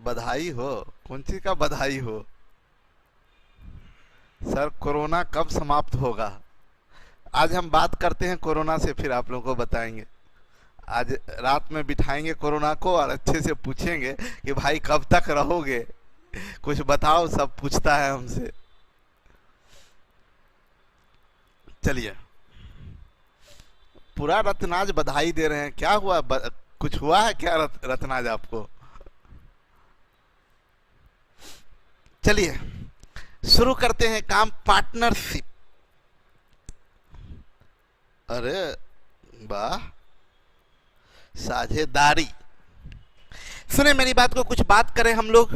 बधाई हो। कौन सी का बधाई हो सर? कोरोना कब समाप्त होगा? आज हम बात करते हैं कोरोना से, फिर आप लोगों को बताएंगे। आज रात में बिठाएंगे कोरोना को और अच्छे से पूछेंगे कि भाई कब तक रहोगे, कुछ बताओ। सब पूछता है हमसे। चलिए, पूरा रत्नाज बधाई दे रहे हैं। क्या हुआ? कुछ हुआ है क्या रत्नाज आपको? चलिए शुरू करते हैं काम। पार्टनरशिप। अरे वाह, साझेदारी। सुने मेरी बात को, कुछ बात करें हम लोग।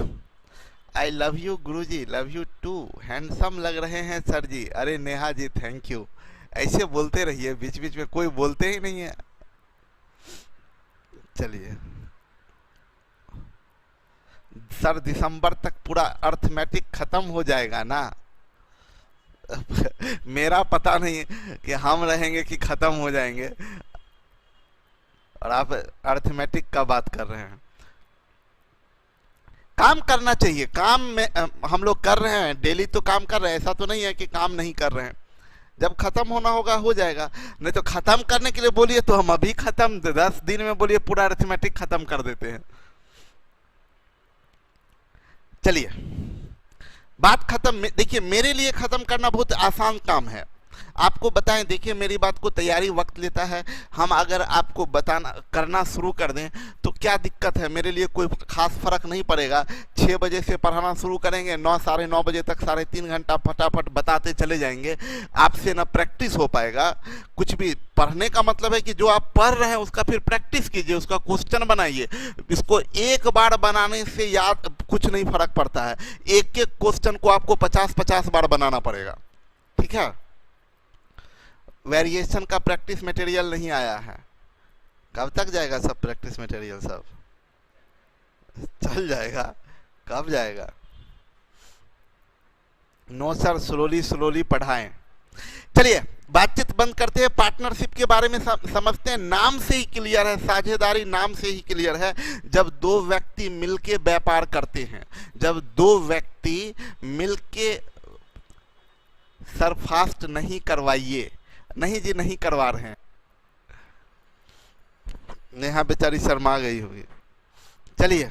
आई लव यू गुरुजी, लव यू टू, हैंडसम लग रहे हैं सर जी। अरे नेहा जी थैंक यू। ऐसे बोलते रहिए, बीच बीच में कोई बोलते ही नहीं है। चलिए सर, दिसंबर तक पूरा अर्थमेटिक खत्म हो जाएगा ना? मेरा पता नहीं कि हम रहेंगे कि खत्म हो जाएंगे, और आप अर्थमेटिक का बात कर रहे हैं। काम करना चाहिए। काम में हम लोग कर रहे हैं, डेली तो काम कर रहे हैं। ऐसा तो नहीं है कि काम नहीं कर रहे हैं। जब खत्म होना होगा हो जाएगा। नहीं तो खत्म करने के लिए बोलिए तो हम अभी खत्म, 10 दिन में बोलिए पूरा अरिथमेटिक खत्म कर देते हैं। चलिए बात खत्म। देखिए मेरे लिए खत्म करना बहुत आसान काम है। आपको बताएं, देखिए मेरी बात को तैयारी वक्त लेता है। हम अगर आपको बताना करना शुरू कर दें तो क्या दिक्कत है? मेरे लिए कोई खास फर्क नहीं पड़ेगा। 6 बजे से पढ़ाना शुरू करेंगे, 9 साढ़े 9 बजे तक 3.5 घंटा फटाफट बताते चले जाएंगे। आपसे ना प्रैक्टिस हो पाएगा कुछ भी। पढ़ने का मतलब है कि जो आप पढ़ रहे हैं उसका फिर प्रैक्टिस कीजिए, उसका क्वेश्चन बनाइए। इसको एक बार बनाने से याद कुछ नहीं फर्क पड़ता है। एक एक क्वेश्चन को आपको 50-50 बार बनाना पड़ेगा। ठीक है? वेरिएशन का प्रैक्टिस मटेरियल नहीं आया है। कब तक जाएगा सब प्रैक्टिस मटेरियल? सब चल जाएगा। कब जाएगा? नो सर, स्लोली स्लोली पढ़ाएं। चलिए बातचीत बंद करते हैं। पार्टनरशिप के बारे में समझते हैं। नाम से ही क्लियर है, साझेदारी नाम से ही क्लियर है। जब दो व्यक्ति मिलके व्यापार करते हैं, जब दो व्यक्ति मिलके, सर फास्ट नहीं करवाइए। नहीं जी, नहीं करवा रहे हैं। नेहा बेचारी शर्मा गई होगी। चलिए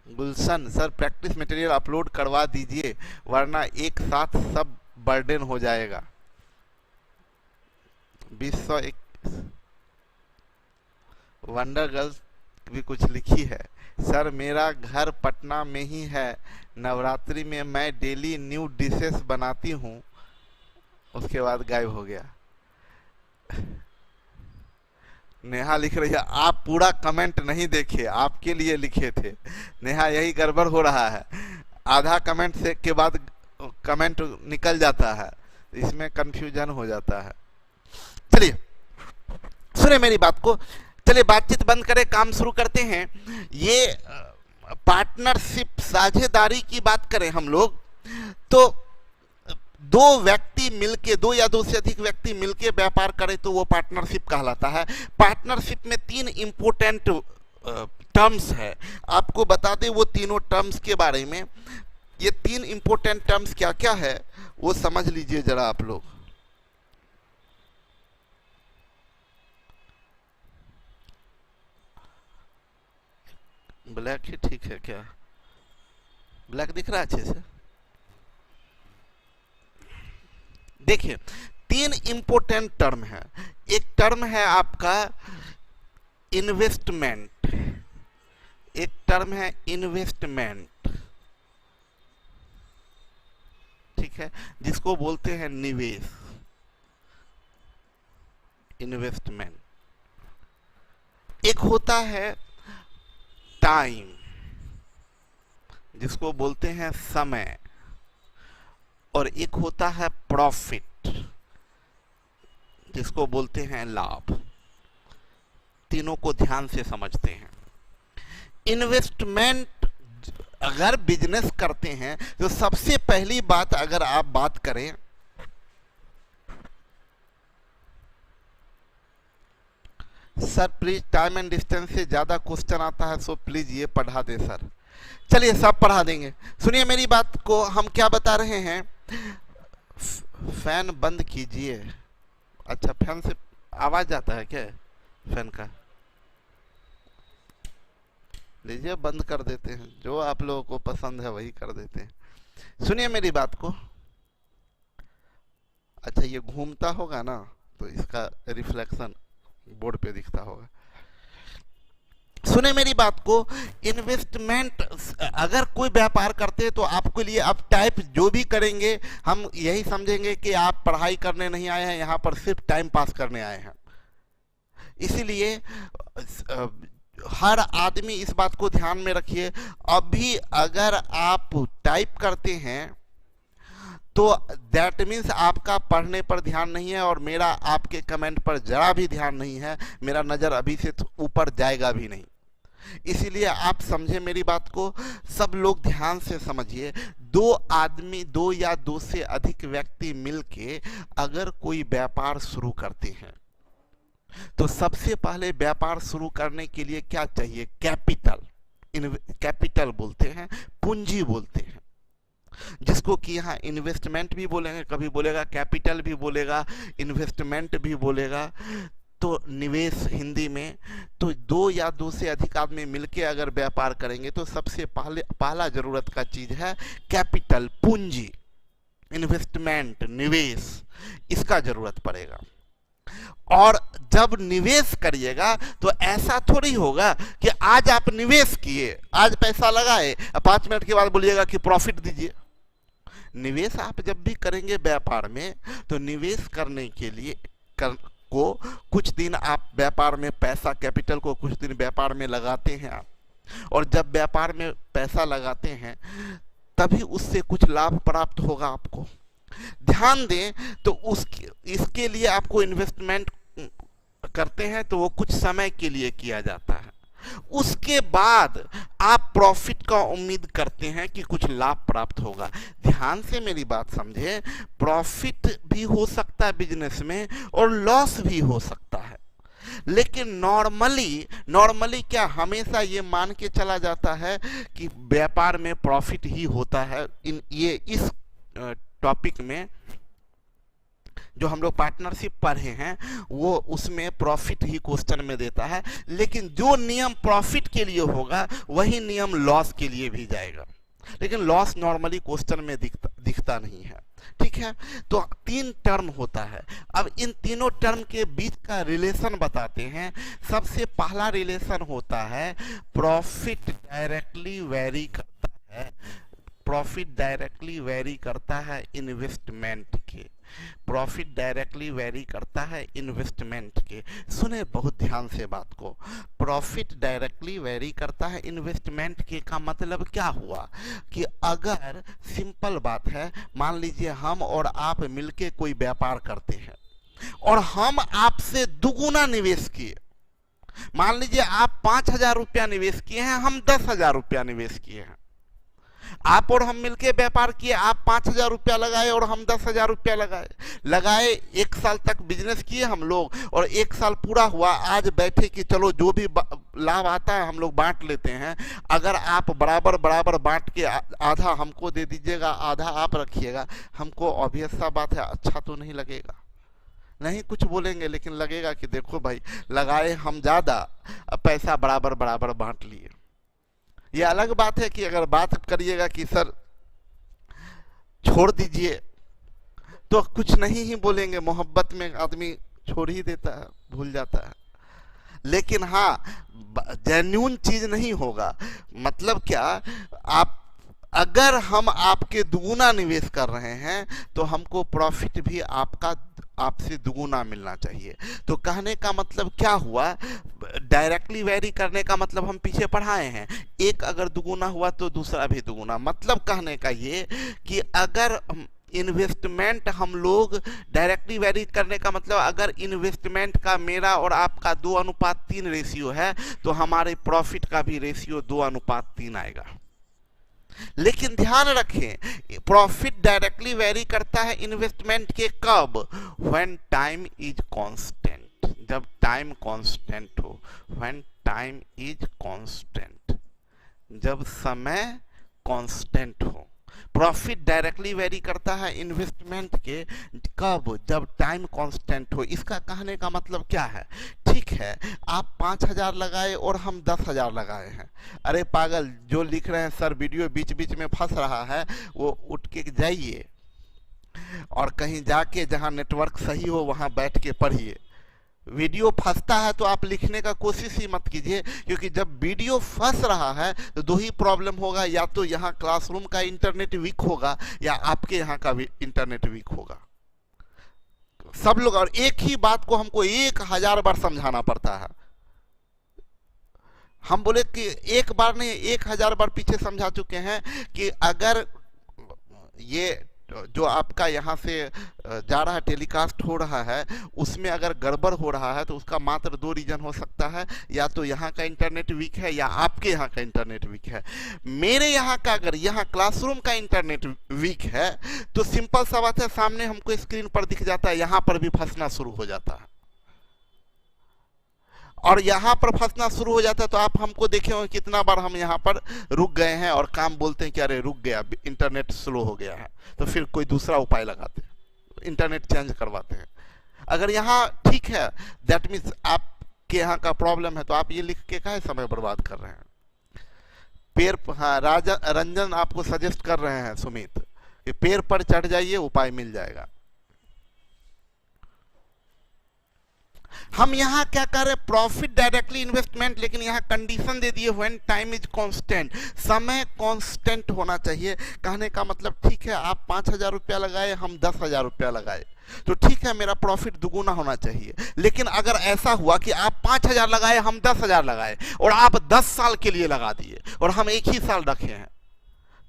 गुलशन सर, प्रैक्टिस मटेरियल अपलोड करवा दीजिए वरना एक साथ सब बर्डन हो जाएगा। 2021 वंडर गर्ल्स भी कुछ लिखी है। सर मेरा घर पटना में ही है। नवरात्रि में मैं डेली न्यू डिशेस बनाती हूँ। उसके बाद गायब हो गया। नेहा लिख रही है, आप पूरा कमेंट नहीं देखे, आपके लिए लिखे थे। नेहा यही गड़बड़ हो रहा है, आधा कमेंट से के बाद कमेंट निकल जाता है, इसमें कंफ्यूजन हो जाता है। चलिए सुने मेरी बात को। चलिए बातचीत बंद करें, काम शुरू करते हैं। ये पार्टनरशिप, साझेदारी की बात करें हम लोग तो दो व्यक्ति मिलके, दो या दो से अधिक व्यक्ति मिलके व्यापार करें तो वो पार्टनरशिप कहलाता है। पार्टनरशिप में 3 इंपॉर्टेंट टर्म्स है। आपको बता दें वो तीनों टर्म्स के बारे में। ये 3 इंपॉर्टेंट टर्म्स क्या क्या है वो समझ लीजिए जरा आप लोग। ब्लैक ही ठीक है क्या? ब्लैक दिख रहा है अच्छे से? देखिए 3 इंपॉर्टेंट टर्म है। एक टर्म है आपका इन्वेस्टमेंट, एक टर्म है इन्वेस्टमेंट, ठीक है, जिसको बोलते हैं निवेश, इन्वेस्टमेंट। एक होता है टाइम, जिसको बोलते हैं समय, और एक होता है प्रॉफिट, जिसको बोलते हैं लाभ। तीनों को ध्यान से समझते हैं। इन्वेस्टमेंट अगर बिजनेस करते हैं तो सबसे पहली बात अगर आप बात करें, sir please time and distance से ज्यादा क्वेश्चन आता है सो प्लीज ये पढ़ा दे सर। चलिए सब पढ़ा देंगे। सुनिए मेरी बात को, हम क्या बता रहे हैं। फैन बंद कीजिए। अच्छा, फैन से आवाज जाता है क्या फैन का? लीजिए बंद कर देते हैं, जो आप लोगों को पसंद है वही कर देते हैं। सुनिए मेरी बात को। अच्छा, ये घूमता होगा ना तो इसका रिफ्लेक्शन बोर्ड पे दिखता होगा। सुने मेरी बात को, इन्वेस्टमेंट अगर कोई व्यापार करते हैं तो आपके लिए आप टाइप जो भी करेंगे हम यही समझेंगे कि आप पढ़ाई करने नहीं आए हैं, यहाँ पर सिर्फ टाइम पास करने आए हैं। इसीलिए हर आदमी इस बात को ध्यान में रखिए। अभी अगर आप टाइप करते हैं तो दैट मीन्स आपका पढ़ने पर ध्यान नहीं है और मेरा आपके कमेंट पर जरा भी ध्यान नहीं है। मेरा नज़र अभी से ऊपर जाएगा भी नहीं। इसीलिए आप समझे मेरी बात को, सब लोग ध्यान से समझिए। दो आदमी, दो या दो से अधिक व्यक्ति मिलके अगर कोई व्यापार शुरू करते हैं तो सबसे पहले व्यापार शुरू करने के लिए क्या चाहिए? कैपिटल। कैपिटल बोलते हैं, पूंजी बोलते हैं, जिसको कि यहाँ इन्वेस्टमेंट भी बोलेंगे, कभी बोलेगा कैपिटल भी बोलेगा, इन्वेस्टमेंट भी बोलेगा, तो निवेश हिंदी में। तो दो या दो से अधिक आदमी मिलके अगर व्यापार करेंगे तो सबसे पहला जरूरत का चीज है कैपिटल, पूंजी, इन्वेस्टमेंट, निवेश, इसका जरूरत पड़ेगा। और जब निवेश करिएगा तो ऐसा थोड़ी होगा कि आज आप निवेश किए, आज पैसा लगाए, 5 मिनट के बाद बोलिएगा कि प्रॉफिट दीजिए। निवेश आप जब भी करेंगे व्यापार में तो निवेश करने के लिए को कुछ दिन आप व्यापार में पैसा, कैपिटल को कुछ दिन व्यापार में लगाते हैं आप, और जब व्यापार में पैसा लगाते हैं तभी उससे कुछ लाभ प्राप्त होगा आपको। ध्यान दें तो इसके लिए आपको इन्वेस्टमेंट करते हैं तो वो कुछ समय के लिए किया जाता है, उसके बाद आप प्रॉफिट का उम्मीद करते हैं कि कुछ लाभ प्राप्त होगा। ध्यान से मेरी बात समझे, प्रॉफिट भी हो सकता है बिजनेस में और लॉस भी हो सकता है, लेकिन नॉर्मली क्या हमेशा ये मान के चला जाता है कि व्यापार में प्रॉफिट ही होता है। इस टॉपिक में जो हम लोग पार्टनरशिप पढ़े हैं वो उसमें प्रॉफिट ही क्वेश्चन में देता है, लेकिन जो नियम प्रॉफिट के लिए होगा वही नियम लॉस के लिए भी जाएगा, लेकिन लॉस नॉर्मली क्वेश्चन में दिखता नहीं है। ठीक है, तो 3 टर्म होता है। अब इन तीनों टर्म के बीच का रिलेशन बताते हैं। सबसे पहला रिलेशन होता है प्रॉफिट डायरेक्टली वेरी करता है, प्रॉफिट डायरेक्टली वेरी करता है इन्वेस्टमेंट के, प्रॉफिट डायरेक्टली वेरी करता है इन्वेस्टमेंट के। सुने बहुत ध्यान से बात को, प्रॉफिट डायरेक्टली वेरी करता है इन्वेस्टमेंट के का मतलब क्या हुआ कि अगर सिंपल बात है, मान लीजिए हम और आप मिलके कोई व्यापार करते हैं और हम आपसे दुगुना निवेश किए। मान लीजिए आप 5,000 रुपया निवेश किए हैं, हम 10,000 रुपया निवेश किए हैं। आप और हम मिलके व्यापार किए, आप 5,000 रुपया लगाए और हम 10,000 रुपया लगाए 1 साल तक बिजनेस किए हम लोग, और 1 साल पूरा हुआ, आज बैठे कि चलो जो भी लाभ आता है हम लोग बांट लेते हैं। अगर आप बराबर बांट के आधा हमको दे दीजिएगा, आधा आप रखिएगा, हमको ऑब्वियस सा बात है अच्छा तो नहीं लगेगा, नहीं कुछ बोलेंगे, लेकिन लगेगा कि देखो भाई लगाए हम ज़्यादा, पैसा बराबर बांट लिए। ये अलग बात है कि अगर बात करिएगा कि सर छोड़ दीजिए तो कुछ नहीं ही बोलेंगे, मोहब्बत में आदमी छोड़ ही देता है, भूल जाता है। लेकिन हाँ, जेन्युइन चीज नहीं होगा। मतलब क्या, आप अगर हम आपके दुगुना निवेश कर रहे हैं तो हमको प्रॉफिट भी आपसे दुगुना मिलना चाहिए। तो कहने का मतलब क्या हुआ, डायरेक्टली वेरी करने का मतलब हम पीछे पढ़ाए हैं, एक अगर दुगुना हुआ तो दूसरा भी दुगुना। मतलब कहने का ये कि अगर इन्वेस्टमेंट हम लोग डायरेक्टली वेरी करने का मतलब अगर इन्वेस्टमेंट का मेरा और आपका 2:3 रेशियो है तो हमारे प्रॉफिट का भी रेशियो 2:3 आएगा। लेकिन ध्यान रखें, प्रॉफिट डायरेक्टली वेरी करता है इन्वेस्टमेंट के कब, व्हेन टाइम इज कांस्टेंट, जब टाइम कांस्टेंट हो, व्हेन टाइम इज कांस्टेंट। जब समय कांस्टेंट हो। प्रॉफिट डायरेक्टली वेरी करता है इन्वेस्टमेंट के कब, जब टाइम कांस्टेंट हो। इसका कहने का मतलब क्या है? ठीक है, आप 5,000 लगाए और हम 10,000 लगाए हैं। अरे पागल, जो लिख रहे हैं सर वीडियो बीच बीच में फंस रहा है, वो उठ के जाइए और कहीं जाके जहां नेटवर्क सही हो वहां बैठ के पढ़िए। वीडियो फंसता है तो आप लिखने का कोशिश ही मत कीजिए, क्योंकि जब वीडियो फंस रहा है तो दो ही प्रॉब्लम होगा, या तो यहाँ क्लासरूम का इंटरनेट वीक होगा या आपके यहाँ का भी इंटरनेट वीक होगा। सब लोग, और एक ही बात को हमको 1000 बार समझाना पड़ता है। हम बोले कि एक बार नहीं 1000 बार पीछे समझा चुके हैं कि अगर ये जो आपका यहाँ से जा रहा है, टेलीकास्ट हो रहा है, उसमें अगर गड़बड़ हो रहा है तो उसका मात्र 2 रीजन हो सकता है, या तो यहाँ का इंटरनेट वीक है या आपके यहाँ का इंटरनेट वीक है। मेरे यहाँ का, अगर यहाँ क्लासरूम का इंटरनेट वीक है तो सिंपल सा बात है, सामने हमको स्क्रीन पर दिख जाता है, यहाँ पर भी फंसना शुरू हो जाता है। और यहाँ पर फंसना शुरू हो जाता है तो आप हमको देखे होंगे कितना बार हम यहाँ पर रुक गए हैं और काम बोलते हैं कि अरे रुक गया, इंटरनेट स्लो हो गया है, तो फिर कोई दूसरा उपाय लगाते हैं, इंटरनेट चेंज करवाते हैं। अगर यहाँ ठीक है, दैट मीन्स आपके यहाँ का प्रॉब्लम है, तो आप ये लिख के काहे समय बर्बाद कर रहे हैं? पेड़, हाँ, रंजन आपको सजेस्ट कर रहे हैं सुमित कि पेड़ पर चढ़ जाइए, उपाय मिल जाएगा। हम यहाँ क्या कर रहे हैं? प्रॉफिट डायरेक्टली इन्वेस्टमेंट, लेकिन यहाँ कंडीशन दे दिए व्हेन टाइम इज कांस्टेंट, समय कांस्टेंट होना चाहिए। कहने का मतलब ठीक है, आप 5,000 रुपया लगाए, हम 10,000 रुपया लगाए, तो ठीक है, मेरा प्रॉफिट दुगुना होना चाहिए। लेकिन अगर ऐसा हुआ कि आप 5,000 लगाए, हम 10,000 लगाए, और आप 10 साल के लिए लगा दिए और हम एक ही साल रखे हैं,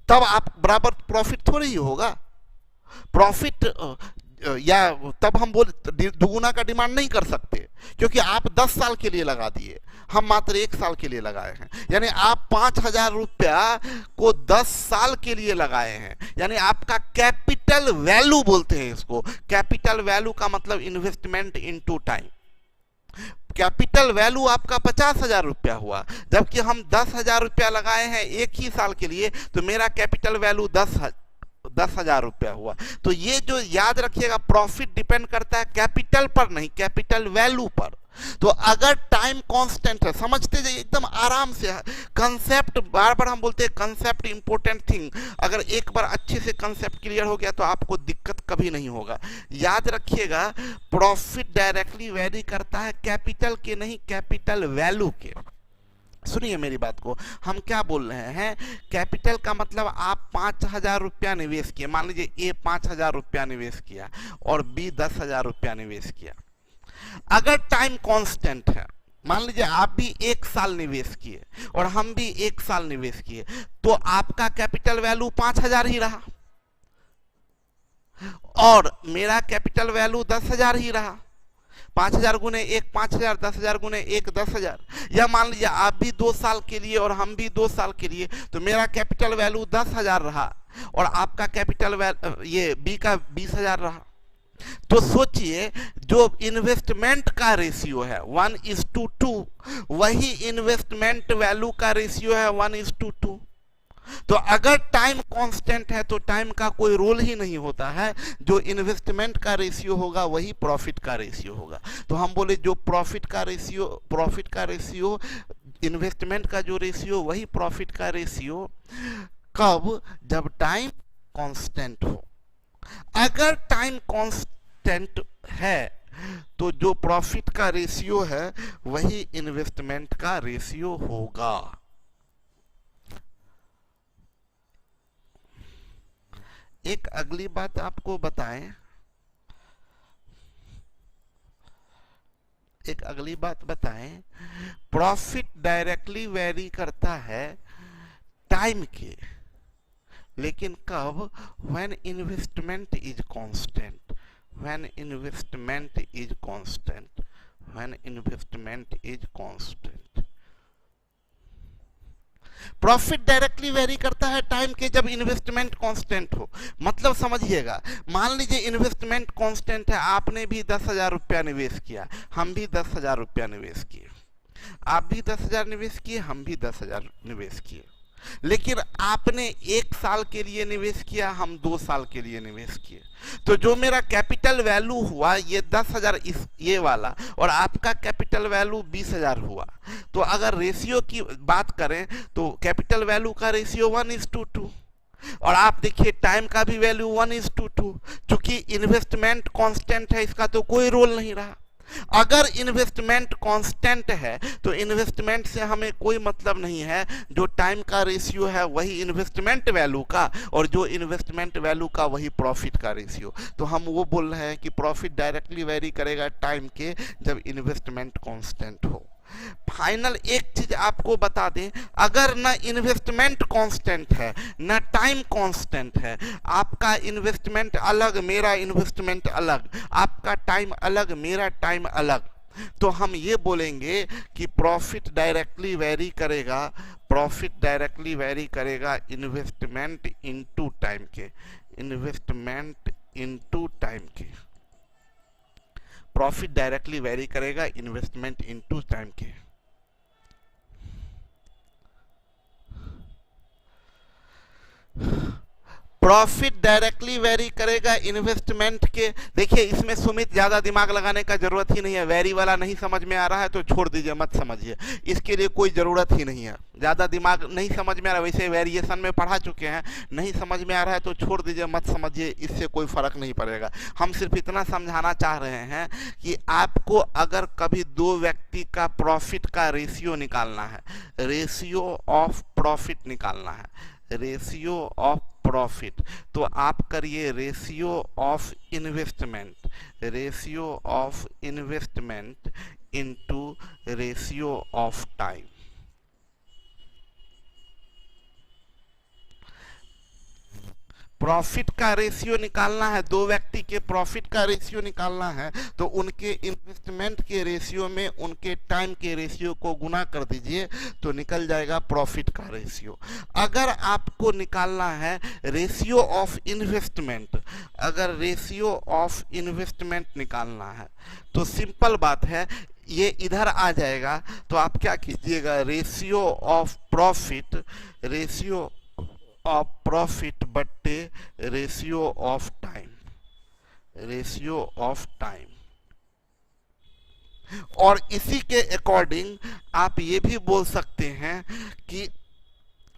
तब आप बराबर प्रॉफिट थोड़ी ही होगा। प्रॉफिट या तब हम बोल दुगुना का डिमांड नहीं कर सकते, क्योंकि आप 10 साल के लिए लगा दिए, हम मात्र 1 साल के लिए लगाए हैं। यानी आप 5,000 रुपया को 10 साल के लिए लगाए हैं, यानी आपका कैपिटल वैल्यू बोलते हैं इसको। कैपिटल वैल्यू का मतलब investment into time. Capital value आपका 50,000 रुपया हुआ, जबकि हम 10,000 रुपया लगाए हैं एक ही साल के लिए, तो मेरा कैपिटल वैल्यू 10,000 रुपया हुआ। तो ये जो याद रखिएगा, प्रॉफिट डिपेंड करता है कैपिटल पर नहीं, कैपिटल वैल्यू पर। तो अगर टाइम कांस्टेंट है, समझते जाइए एकदम आराम से। कंसेप्ट बार बार हम बोलते हैं, कंसेप्ट इंपॉर्टेंट थिंग। अगर एक बार अच्छे से कंसेप्ट क्लियर हो गया तो आपको दिक्कत कभी नहीं होगा। याद रखिएगा, प्रॉफिट डायरेक्टली वेरी करता है कैपिटल के नहीं, कैपिटल वैल्यू के। सुनिए मेरी बात को, हम क्या बोल रहे हैं? कैपिटल का मतलब आप 5,000 रुपया निवेश किए, मान लीजिए ए 5,000 रुपया निवेश किया और बी 10,000 रुपया निवेश किया। अगर टाइम कांस्टेंट है, मान लीजिए आप भी 1 साल निवेश किए और हम भी 1 साल निवेश किए, तो आपका कैपिटल वैल्यू 5,000 ही रहा और मेरा कैपिटल वैल्यू 10,000 ही रहा। 5,000 गुने 1 5,000, 10,000 गुने 1 10,000। या मान लीजिए आप भी 2 साल के लिए और हम भी 2 साल के लिए, तो मेरा कैपिटल वैल्यू 10,000 रहा और आपका कैपिटल ये बी का 20,000 रहा। तो सोचिए, जो इन्वेस्टमेंट का रेशियो है 1:2, वही इन्वेस्टमेंट वैल्यू का रेशियो है 1:2। तो अगर टाइम कांस्टेंट है तो टाइम का कोई रोल ही नहीं होता है। जो इन्वेस्टमेंट का रेशियो होगा वही प्रॉफिट का रेशियो होगा। तो हम बोले जो प्रॉफिट का रेशियो इन्वेस्टमेंट का जो रेशियो वही प्रॉफिट का रेशियो। कब? जब टाइम कांस्टेंट हो। अगर टाइम कांस्टेंट है तो जो प्रॉफिट का रेशियो है वही इन्वेस्टमेंट का रेशियो होगा। एक अगली बात आपको बताएं, प्रॉफिट डायरेक्टली वेरी करता है टाइम के, लेकिन कब? When investment is constant. When investment is constant. Profit directly very करता है टाइम के जब इन्वेस्टमेंट कांस्टेंट हो। मतलब समझिएगा, मान लीजिए इन्वेस्टमेंट कांस्टेंट है, आपने भी 10,000 रुपया निवेश किया, हम भी 10,000 रुपया निवेश किए, आप भी 10,000 निवेश किए, हम भी 10,000 निवेश किए। लेकिन आपने 1 साल के लिए निवेश किया, हम 2 साल के लिए निवेश किए, तो जो मेरा कैपिटल वैल्यू हुआ ये 10,000 इस ये वाला, और आपका कैपिटल वैल्यू 20,000 हुआ। तो अगर रेशियो की बात करें तो कैपिटल वैल्यू का रेशियो 1:2, और आप देखिए टाइम का भी वैल्यू 1:2। चूंकि इन्वेस्टमेंट कांस्टेंट है, इसका तो कोई रोल नहीं रहा। अगर इन्वेस्टमेंट कांस्टेंट है तो इन्वेस्टमेंट से हमें कोई मतलब नहीं है, जो टाइम का रेशियो है वही इन्वेस्टमेंट वैल्यू का, और जो इन्वेस्टमेंट वैल्यू का वही प्रॉफिट का रेशियो। तो हम वो बोल रहे हैं कि प्रॉफिट डायरेक्टली वेरी करेगा टाइम के, जब इन्वेस्टमेंट कांस्टेंट हो। फाइनल एक चीज आपको बता दें, अगर ना इन्वेस्टमेंट कांस्टेंट है ना टाइम कांस्टेंट है, आपका इन्वेस्टमेंट अलग मेरा इन्वेस्टमेंट अलग, आपका टाइम अलग मेरा टाइम अलग, तो हम ये बोलेंगे कि प्रॉफिट डायरेक्टली वेरी करेगा, प्रॉफिट डायरेक्टली वेरी करेगा इन्वेस्टमेंट इनटू टाइम के, इन्वेस्टमेंट इनटू टाइम के। प्रॉफिट डायरेक्टली वेरी करेगा इन्वेस्टमेंट इनटू टाइम के। प्रॉफिट डायरेक्टली वेरी करेगा इन्वेस्टमेंट के। देखिए इसमें सुमित ज्यादा दिमाग लगाने का जरूरत ही नहीं है, वेरी वाला नहीं समझ में आ रहा है तो छोड़ दीजिए, मत समझिए, इसके लिए कोई जरूरत ही नहीं है। ज्यादा दिमाग नहीं समझ में आ रहा, वैसे वेरिएशन में पढ़ा चुके हैं, नहीं समझ में आ रहा है तो छोड़ दीजिए, मत समझिए, इससे कोई फर्क नहीं पड़ेगा। हम सिर्फ इतना समझाना चाह रहे हैं कि आपको अगर कभी दो व्यक्ति का प्रॉफिट का रेशियो निकालना है, रेशियो ऑफ प्रॉफिट निकालना है, रेशियो ऑफ प्रॉफिट, तो आप करिए ratio of investment, ratio of investment into ratio of time. Profit का रेशियो निकालना है, दो व्यक्ति के प्रॉफिट का रेशियो निकालना है, तो उनके इन्वेस्टमेंट के रेशियो में उनके टाइम के रेशियो को गुना कर दीजिए तो निकल जाएगा प्रॉफिट का रेशियो। अगर आपको निकालना है रेशियो ऑफ इन्वेस्टमेंट, अगर रेशियो ऑफ इन्वेस्टमेंट निकालना है तो सिंपल बात है, ये इधर आ जाएगा, तो आप क्या कीजिएगा, ratio of profit, ratio of profit बट्टे ratio of time, ratio of time. और इसी के अकॉर्डिंग आप ये भी बोल सकते हैं कि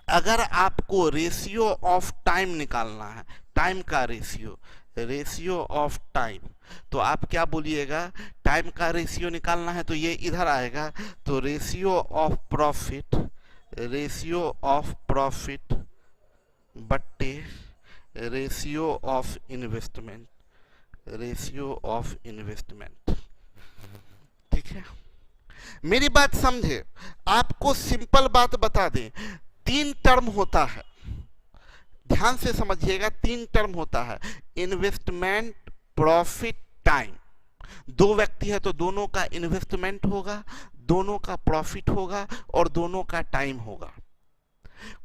अगर आपको रेशियो ऑफ टाइम निकालना है, टाइम का रेशियो, रेशियो ऑफ टाइम, तो आप क्या बोलिएगा, टाइम का रेशियो निकालना है तो ये इधर आएगा, तो ratio of profit, ratio of profit बट्टे ratio of investment, ratio of investment. ठीक है, मेरी बात समझे, आपको सिंपल बात बता दें, 3 टर्म होता है, ध्यान से समझिएगा, 3 टर्म होता है, इन्वेस्टमेंट, प्रॉफिट, टाइम। दो व्यक्ति है तो दोनों का इन्वेस्टमेंट होगा, दोनों का प्रॉफिट होगा और दोनों का टाइम होगा।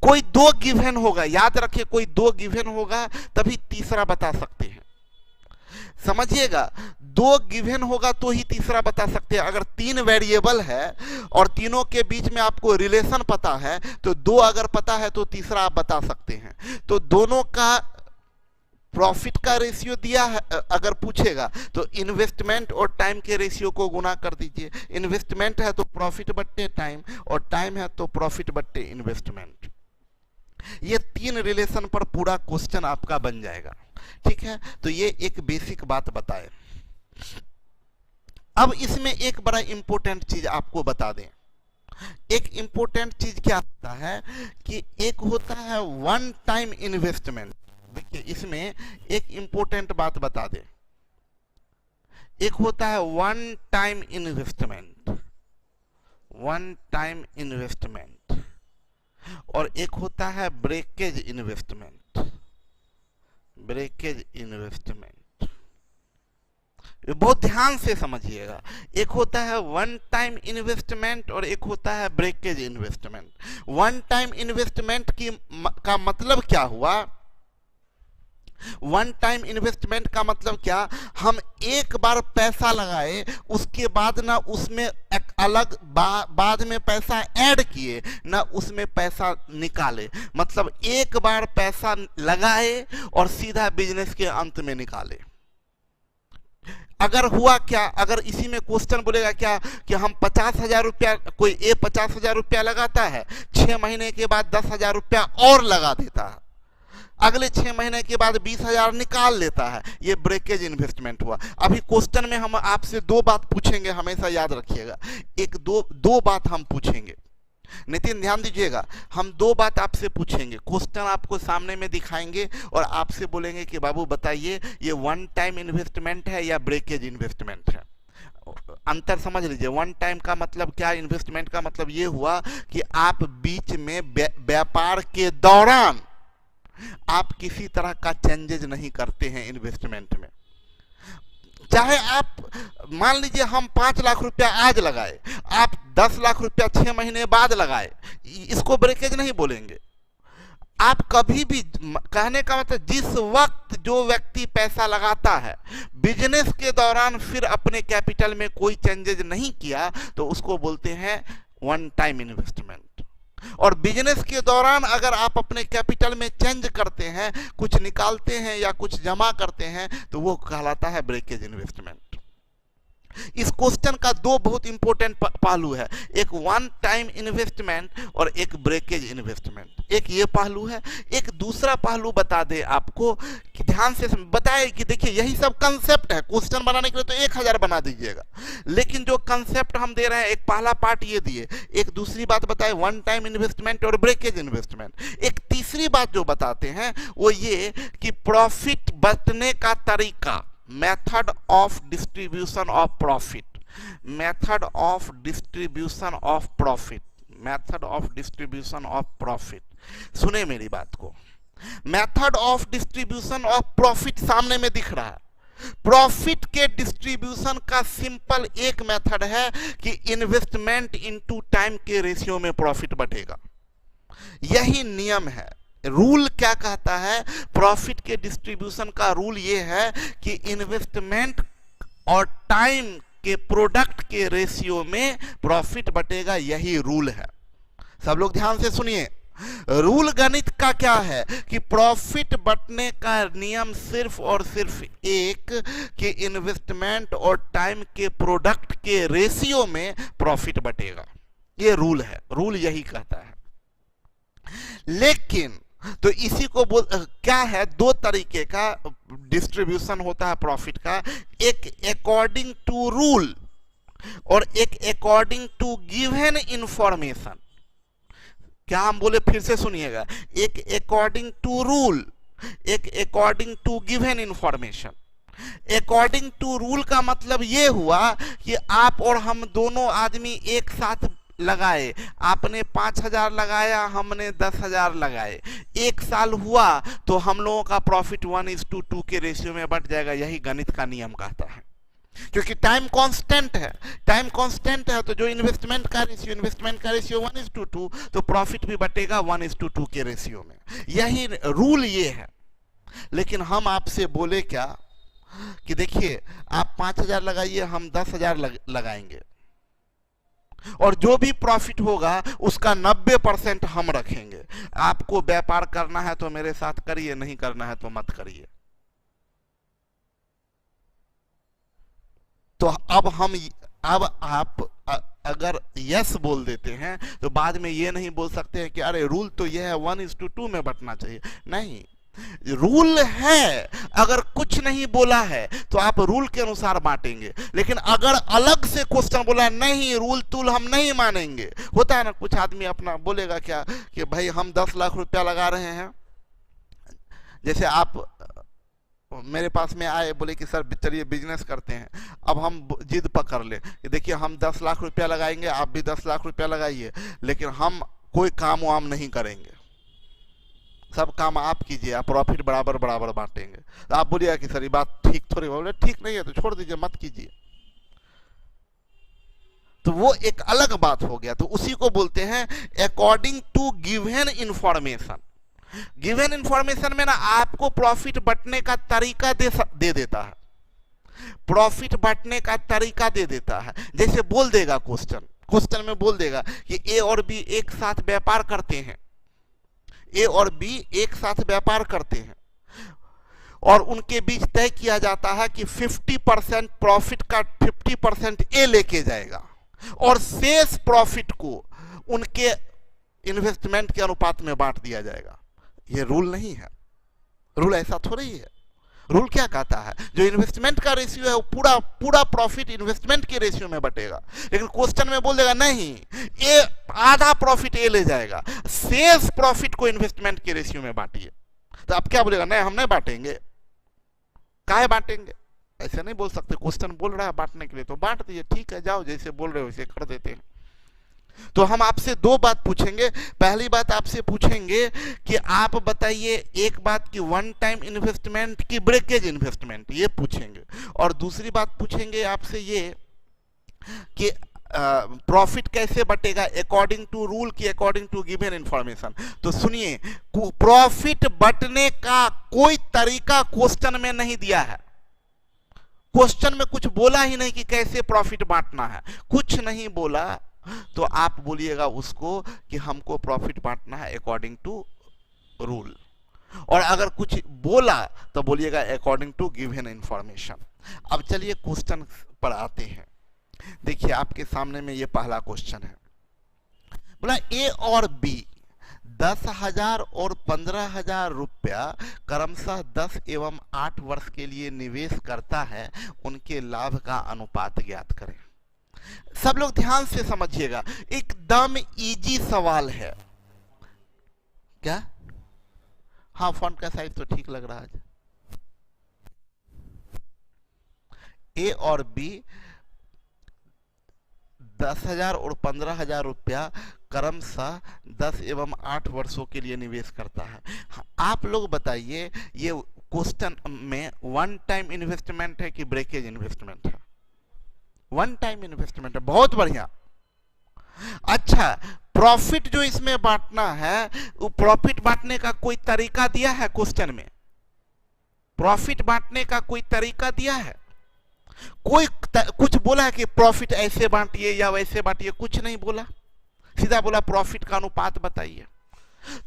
कोई 2 गिवन होगा, याद रखिए, कोई 2 गिवन होगा तभी तीसरा बता सकते हैं, समझिएगा, 2 गिवन होगा तो ही तीसरा बता सकते हैं। अगर 3 वेरिएबल है और तीनों के बीच में आपको रिलेशन पता है तो 2 अगर पता है तो तीसरा आप बता सकते हैं। तो दोनों का प्रॉफिट का रेशियो दिया है, अगर पूछेगा तो इन्वेस्टमेंट और टाइम के रेशियो को गुना कर दीजिए। इन्वेस्टमेंट है तो प्रॉफिट बट्टे टाइम, और टाइम है तो प्रॉफिट बट्टे इन्वेस्टमेंट। ये 3 रिलेशन पर पूरा क्वेश्चन आपका बन जाएगा। ठीक है, तो ये एक बेसिक बात बताए। अब इसमें एक बड़ा इंपॉर्टेंट चीज आपको बता दें। एक इंपॉर्टेंट चीज क्या होता है कि एक होता है वन टाइम इन्वेस्टमेंट। देखिए इसमें एक इंपॉर्टेंट बात बता दें, एक होता है one time investment, one time investment, और एक होता है ब्रेकेज इन्वेस्टमेंट, ब्रेकेज इन्वेस्टमेंट। बहुत ध्यान से समझिएगा, एक होता है वन टाइम इन्वेस्टमेंट और एक होता है breakage investment. One time investment का मतलब क्या हुआ वन टाइम इन्वेस्टमेंट का मतलब क्या, हम एक बार पैसा लगाए, उसके बाद ना उसमें एक अलग बाद में पैसा ऐड किए, ना उसमें पैसा निकाले। मतलब एक बार पैसा लगाए और सीधा बिजनेस के अंत में निकाले। अगर हुआ क्या, अगर इसी में क्वेश्चन बोलेगा क्या कि हम 50,000 रुपया, कोई 50,000 रुपया लगाता है, 6 महीने के बाद 10,000 रुपया और लगा देता है, अगले 6 महीने के बाद 20,000 निकाल लेता है, ये ब्रेकेज इन्वेस्टमेंट हुआ। अभी क्वेश्चन में हम आपसे दो बात पूछेंगे, हमेशा याद रखिएगा। एक दो बात हम पूछेंगे, नितिन ध्यान दीजिएगा, हम दो बात आपसे पूछेंगे, क्वेश्चन आपको सामने में दिखाएंगे और आपसे बोलेंगे कि बाबू बताइए ये वन टाइम इन्वेस्टमेंट है या ब्रेकेज इन्वेस्टमेंट है। अंतर समझ लीजिए, वन टाइम का मतलब क्या, इन्वेस्टमेंट का मतलब ये हुआ कि आप बीच में व्यापार के दौरान आप किसी तरह का चेंजेज नहीं करते हैं इन्वेस्टमेंट में। चाहे आप मान लीजिए हम 5 लाख रुपया आज लगाए, आप 10 लाख रुपया 6 महीने बाद लगाए, इसको ब्रेकेज नहीं बोलेंगे। आप कभी भी, कहने का मतलब जिस वक्त जो व्यक्ति पैसा लगाता है बिजनेस के दौरान फिर अपने कैपिटल में कोई चेंजेज नहीं किया, तो उसको बोलते हैं वन टाइम इन्वेस्टमेंट। और बिजनेस के दौरान अगर आप अपने कैपिटल में चेंज करते हैं, कुछ निकालते हैं या कुछ जमा करते हैं, तो वो कहलाता है ब्रेकेज इन्वेस्टमेंट। इस क्वेश्चन का दो बहुत इंपॉर्टेंट पहलू है, एक वन टाइम इन्वेस्टमेंट और एक ब्रेकेज इन्वेस्टमेंट। एक ये पहलू है, एक दूसरा पहलू बता दे आपको कि ध्यान से बताए कि देखिए यही सब कंसेप्ट है, क्वेश्चन बनाने के लिए तो 1000 बना दीजिएगा, लेकिन जो कंसेप्ट हम दे रहे हैं, एक पहला पार्ट ये दिए, एक दूसरी बात बताए वन टाइम इन्वेस्टमेंट और ब्रेकेज इन्वेस्टमेंट, एक तीसरी बात जो बताते हैं वो ये कि प्रॉफिट बचने का तरीका, method of distribution of profit, method of distribution of profit, method of distribution of profit. सुने मेरी बात को, method of distribution of profit सामने में दिख रहा है। प्रॉफिट के डिस्ट्रीब्यूशन का सिंपल एक मेथड है कि इन्वेस्टमेंट इनटू टाइम के रेशियो में प्रॉफिट बढ़ेगा, यही नियम है। रूल क्या कहता है, प्रॉफिट के डिस्ट्रीब्यूशन का रूल ये है कि इन्वेस्टमेंट और टाइम के प्रोडक्ट के रेशियो में प्रॉफिट बटेगा, यही रूल है। सब लोग ध्यान से सुनिए, रूल गणित का क्या है कि प्रॉफिट बटने का नियम सिर्फ और सिर्फ एक कि इन्वेस्टमेंट और टाइम के प्रोडक्ट के रेशियो में प्रॉफिट बटेगा, ये रूल है, रूल यही कहता है। लेकिन तो इसी को क्या है, दो तरीके का डिस्ट्रीब्यूशन होता है प्रॉफिट का, एक अकॉर्डिंग टू रूल और एक अकॉर्डिंग टू गिवन इंफॉर्मेशन। क्या हम बोले, फिर से सुनिएगा, एक अकॉर्डिंग टू रूल, एक according to given information. According to rule का मतलब ये हुआ कि आप और हम दोनों आदमी एक साथ लगाए, आपने 5,000 लगाया, हमने 10,000 लगाए, एक साल हुआ तो हम लोगों का प्रॉफिट 1:2 के रेशियो में बढ़ जाएगा, यही गणित का नियम कहता है। क्योंकि टाइम कांस्टेंट है, टाइम कांस्टेंट है, तो जो इन्वेस्टमेंट का रेशियो 1:2, तो प्रॉफिट भी बटेगा 1:2 के रेशियो में, यही रूल ये है। लेकिन हम आपसे बोले क्या कि देखिए आप 5,000 लगाइए, हम 10,000 लगाएंगे, और जो भी प्रॉफिट होगा उसका 90% हम रखेंगे। आपको व्यापार करना है तो मेरे साथ करिए, नहीं करना है तो मत करिए। तो अब आप अगर यस बोल देते हैं तो बाद में ये नहीं बोल सकते हैं कि अरे रूल तो ये है 1:2 में बंटना चाहिए। नहीं, रूल है, अगर कुछ नहीं बोला है तो आप रूल के अनुसार बांटेंगे, लेकिन अगर अलग से क्वेश्चन बोला नहीं रूल तूल हम नहीं मानेंगे, होता है ना कुछ आदमी अपना बोलेगा क्या कि भाई हम 10 लाख रुपया लगा रहे हैं, जैसे आप मेरे पास में आए, बोले कि सर चलिए बिजनेस करते हैं, अब हम जिद पकड़ ले कि देखिए हम 10 लाख रुपया लगाएंगे, आप भी 10 लाख रुपया लगाइए, लेकिन हम कोई काम वाम नहीं करेंगे, सब काम आप कीजिए, आप प्रॉफिट बराबर बराबर बांटेंगे। तो आप बोलिए कि सर ये बात ठीक थोड़ी, बोले ठीक नहीं है तो छोड़ दीजिए, मत कीजिए, तो वो एक अलग बात हो गया। तो उसी को बोलते हैं according to given information. Given information में ना आपको प्रॉफिट बंटने का तरीका दे देता है, प्रॉफिट बांटने का तरीका दे देता है। जैसे बोल देगा क्वेश्चन में बोल देगा कि ए और बी एक साथ व्यापार करते हैं, ए और बी एक साथ व्यापार करते हैं और उनके बीच तय किया जाता है कि 50% प्रॉफिट का 50% ए लेके जाएगा और शेष प्रॉफिट को उनके इन्वेस्टमेंट के अनुपात में बांट दिया जाएगा। ये रूल नहीं है, रूल ऐसा थोड़ा ही है। रूल क्या कहता है, जो इन्वेस्टमेंट का रेशियो है वो पूरा प्रॉफिट इन्वेस्टमेंट के रेशियो में बटेगा, लेकिन क्वेश्चन में बोल देगा नहीं, ये आधा प्रॉफिट ए ले जाएगा, शेष प्रॉफिट को इन्वेस्टमेंट के रेशियो में बांटिए। तो आप क्या बोलेगा, नहीं हम नहीं बांटेंगे, काहे बांटेंगे, ऐसे नहीं बोल सकते। क्वेश्चन बोल रहा है बांटने के लिए तो बांट दीजिए, ठीक है जाओ जैसे बोल रहे हो वैसे कर देते हैं। तो हम आपसे दो बात पूछेंगे। पहली बात आपसे पूछेंगे कि आप बताइए, एक बात की वन टाइम इन्वेस्टमेंट की ब्रेकेज इन्वेस्टमेंट, ये पूछेंगे। और दूसरी बात पूछेंगे आपसे ये कि प्रॉफिट कैसे बटेगा अकॉर्डिंग टू रूल की अकॉर्डिंग टू गिवन इंफॉर्मेशन। तो सुनिए, प्रॉफिट बटने का कोई तरीका क्वेश्चन में नहीं दिया है, क्वेश्चन में कुछ बोला ही नहीं कि कैसे प्रॉफिट बांटना है, कुछ नहीं बोला। तो आप बोलिएगा उसको कि हमको प्रॉफिट बांटना है अकॉर्डिंग टू रूल, और अगर कुछ बोला तो बोलिएगा अकॉर्डिंग टू गिवन इंफॉर्मेशन। अब चलिए क्वेश्चन पर आते हैं। देखिए आपके सामने में ये पहला क्वेश्चन है, बोला ए और बी 10,000 और 15,000 रुपया क्रमशः 10 एवं 8 वर्ष के लिए निवेश करता है, उनके लाभ का अनुपात ज्ञात करें। सब लोग ध्यान से समझिएगा, एकदम इजी सवाल है। क्या? हाँ, फॉन्ट का साइज तो ठीक लग रहा है। ए और बी 10,000 और 15,000 रुपया क्रमशः 10 एवं 8 वर्षों के लिए निवेश करता है। आप लोग बताइए, ये क्वेश्चन में वन टाइम इन्वेस्टमेंट है कि ब्रेकेज इन्वेस्टमेंट है? वन टाइम इन्वेस्टमेंट है, बहुत बढ़िया। अच्छा, प्रॉफिट जो इसमें बांटना है, वो प्रॉफिट बांटने का कोई तरीका दिया है क्वेश्चन में? प्रॉफिट बांटने का कोई तरीका दिया है? कोई कुछ बोला है कि प्रॉफिट ऐसे बांटिए या वैसे बांटिए? कुछ नहीं बोला, सीधा बोला प्रॉफिट का अनुपात बताइए।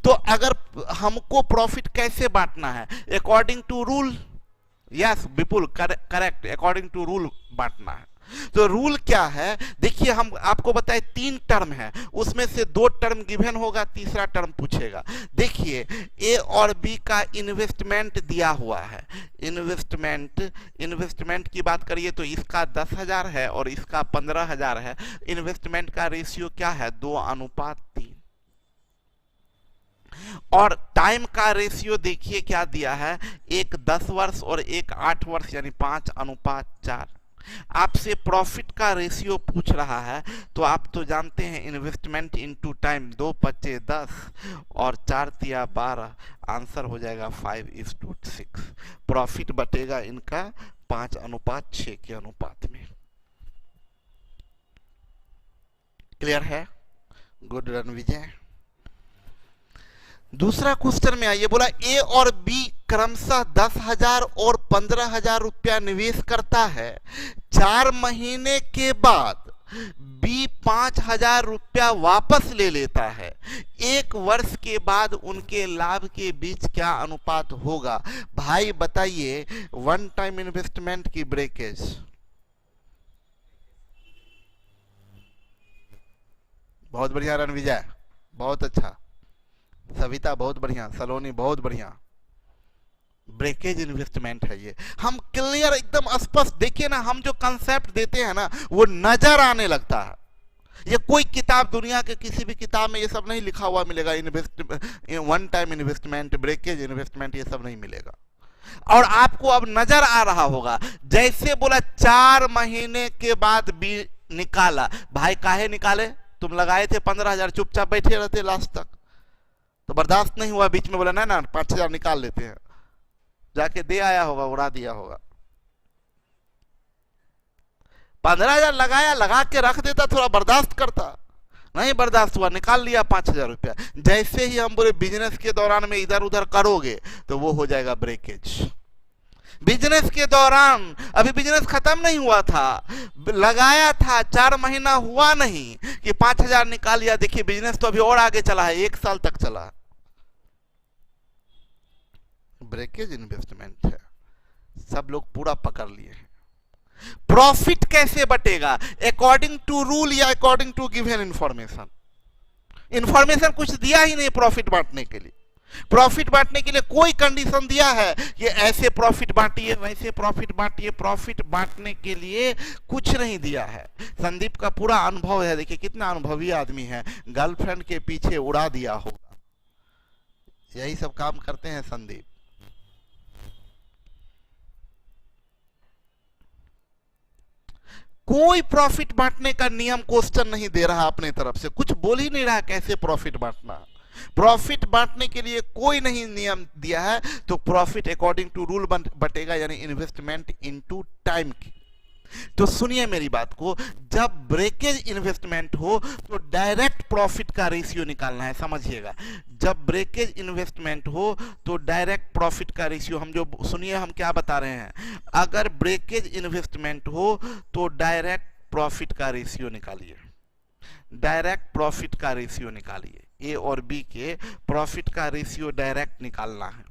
तो अगर हमको प्रॉफिट कैसे बांटना है, according to rule, yes Vipul correct, according to rule बांटना है। तो रूल क्या है, देखिए हम आपको बताए 3 टर्म है, उसमें से 2 टर्म गिवन होगा, तीसरा टर्म पूछेगा। देखिए ए और बी का इन्वेस्टमेंट दिया हुआ है, इन्वेस्टमेंट की बात करिए तो इसका 10,000 है और इसका 15,000 है। इन्वेस्टमेंट का रेशियो क्या है, 2:3। और टाइम का रेशियो देखिए क्या दिया है, एक 10 वर्ष और एक 8 वर्ष, यानी 5:4। आपसे प्रॉफिट का रेशियो पूछ रहा है, तो आप तो जानते हैं इन्वेस्टमेंट इनटू टाइम, 2×5 = 10 और 4×3 = 12, आंसर हो जाएगा 5:6। प्रॉफिट बटेगा इनका 5:6 के अनुपात में। क्लियर है? गुड रन विजय। दूसरा क्वेश्चन में आइए, बोला ए और बी क्रमशः 10,000 और 15,000 रुपया निवेश करता है। 4 महीने के बाद बी 5,000 रुपया वापस ले लेता है। 1 वर्ष के बाद उनके लाभ के बीच क्या अनुपात होगा? भाई बताइए, वन टाइम इन्वेस्टमेंट की ब्रेकेज? बहुत बढ़िया रणविजय, बहुत अच्छा। सविता बहुत बढ़िया, सलोनी बहुत बढ़िया। ब्रेकेज इन्वेस्टमेंट है ये। हम क्लियर एकदम स्पष्ट, देखिए ना, हम जो कंसेप्ट देते हैं ना वो नजर आने लगता है। ये कोई किताब, दुनिया के किसी भी किताब में ये सब नहीं लिखा हुआ मिलेगा, one time investment, breakage investment, ये सब नहीं मिलेगा। और आपको अब नजर आ रहा होगा, जैसे बोला 4 महीने के बाद बी निकाला। भाई काहे निकाले? तुम लगाए थे 15,000, चुपचाप बैठे रहते लास्ट तक, तो बर्दाश्त नहीं हुआ, बीच में बोला ना 5,000 निकाल लेते हैं, जाके दे आया होगा, उड़ा दिया होगा। 15,000 लगाया, लगा के रख देता, थोड़ा बर्दाश्त करता, नहीं बर्दाश्त हुआ, निकाल लिया 5,000 रुपया। जैसे ही हम बोले बिजनेस के दौरान में इधर उधर करोगे तो वो हो जाएगा ब्रेकेज। बिजनेस के दौरान, अभी बिजनेस खत्म नहीं हुआ था, लगाया था 4 महीना हुआ नहीं कि 5,000 निकाल लिया। देखिए बिजनेस तो अभी और आगे चला है, 1 साल तक चला। ब्रेकेज इन्वेस्टमेंट है, सब लोग पूरा पकड़ लिए हैं। प्रॉफिट कैसे बटेगा? अकॉर्डिंग टू रूल या according to given information? Information कुछ दिया ही नहीं प्रॉफिट बांटने के लिए। प्रॉफिट बांटने के लिए कोई कंडीशन दिया है कि ऐसे प्रॉफिट बांटिए, वैसे प्रॉफिट बांटिए? प्रॉफिट बांटने के लिए कुछ नहीं दिया है। संदीप का पूरा अनुभव है, देखिए कितना अनुभवी आदमी है, गर्लफ्रेंड के पीछे उड़ा दिया होगा, यही सब काम करते हैं संदीप। कोई प्रॉफिट बांटने का नियम क्वेश्चन नहीं दे रहा अपने तरफ से, कुछ बोल ही नहीं रहा कैसे प्रॉफिट बांटना। प्रॉफिट बांटने के लिए कोई नहीं नियम दिया है, तो प्रॉफिट अकॉर्डिंग टू रूल बटेगा, यानी इन्वेस्टमेंट इनटू टाइम की। तो सुनिए मेरी बात को, जब ब्रेकेज इन्वेस्टमेंट हो तो डायरेक्ट प्रॉफिट का रेशियो निकालना है, समझिएगा। जब ब्रेकेज इन्वेस्टमेंट हो तो डायरेक्ट प्रॉफिट का रेशियो, हम जो सुनिए हम क्या बता रहे हैं, अगर ब्रेकेज इन्वेस्टमेंट हो तो डायरेक्ट प्रॉफिट का रेशियो निकालिए। डायरेक्ट प्रॉफिट का रेशियो निकालिए, ए और बी के प्रॉफिट का रेशियो डायरेक्ट निकालना है।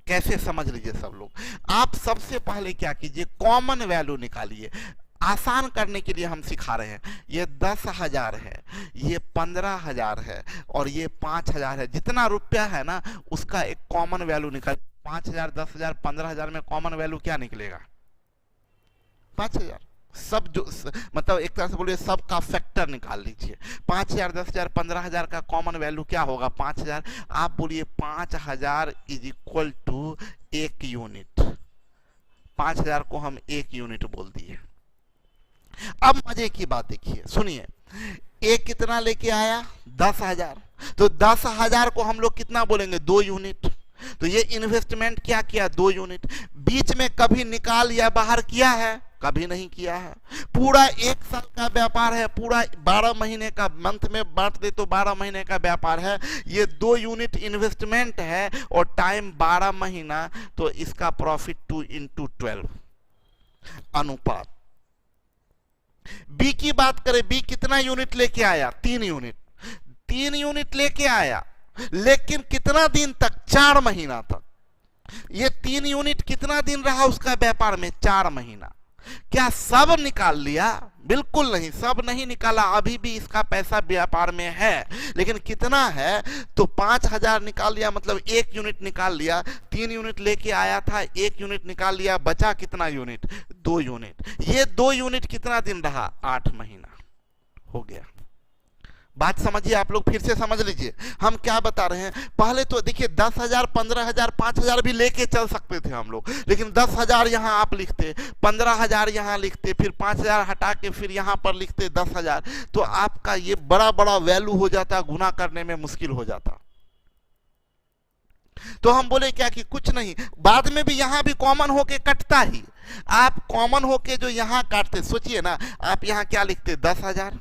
कैसे समझ लीजिए सब लोग। आप सबसे पहले क्या कीजिए, कॉमन वैल्यू निकालिए। आसान करने के लिए हम सिखा रहे हैं। ये 10,000 है, ये 15,000 है और ये 5,000 है। जितना रुपया है ना उसका एक कॉमन वैल्यू निकाल। 5,000, 10,000, 15,000 में कॉमन वैल्यू क्या निकलेगा? 5,000। सब जो मतलब एक तरह से बोलिए सबका फैक्टर निकाल लीजिए। 5,000, 10,000, 15,000 का कॉमन वैल्यू क्या होगा? 5,000। आप बोलिए 5,000 इज इक्वल टू 1 यूनिट। 5,000 को हम 1 यूनिट बोल दिए। अब मजे की बात देखिए, सुनिए। एक कितना लेके आया? 10,000। तो 10,000 को हम लोग कितना बोलेंगे? 2 यूनिट। तो ये इन्वेस्टमेंट क्या किया? 2 यूनिट। बीच में कभी निकाल या बाहर किया है? कभी नहीं किया है। पूरा 1 साल का व्यापार है, पूरा 12 महीने का, मंथ में बांट दे तो 12 महीने का व्यापार है। ये 2 यूनिट इन्वेस्टमेंट है और टाइम 12 महीना, तो इसका प्रॉफिट 2 × 12 अनुपात। बी की बात करें, बी कितना यूनिट लेके आया? 3 यूनिट। 3 यूनिट लेके आया, लेकिन कितना दिन तक? 4 महीना तक। ये 3 यूनिट कितना दिन रहा उसका व्यापार में? 4 महीना। क्या सब निकाल लिया? बिल्कुल नहीं, सब नहीं निकाला। अभी भी इसका पैसा व्यापार में है, लेकिन कितना है? तो 5,000 निकाल लिया, मतलब 1 यूनिट निकाल लिया। 3 यूनिट लेके आया था, 1 यूनिट निकाल लिया, बचा कितना यूनिट? 2 यूनिट। ये 2 यूनिट कितना दिन रहा? 8 महीना हो गया। बात समझिए आप लोग, फिर से समझ लीजिए हम क्या बता रहे हैं। पहले तो देखिए 10,000, 15,000, 5,000 भी लेके चल सकते थे हम लोग, लेकिन 10,000 यहाँ आप लिखते, 15,000 यहाँ लिखते, फिर 5,000 हटा के फिर यहाँ पर लिखते 10,000, तो आपका ये बड़ा बड़ा वैल्यू हो जाता, गुना करने में मुश्किल हो जाता। तो हम बोले क्या कि कुछ नहीं, बाद में भी यहाँ भी कॉमन होके कटता ही। आप कॉमन होके जो यहाँ काटते, सोचिए ना, आप यहाँ क्या लिखते? 10,000,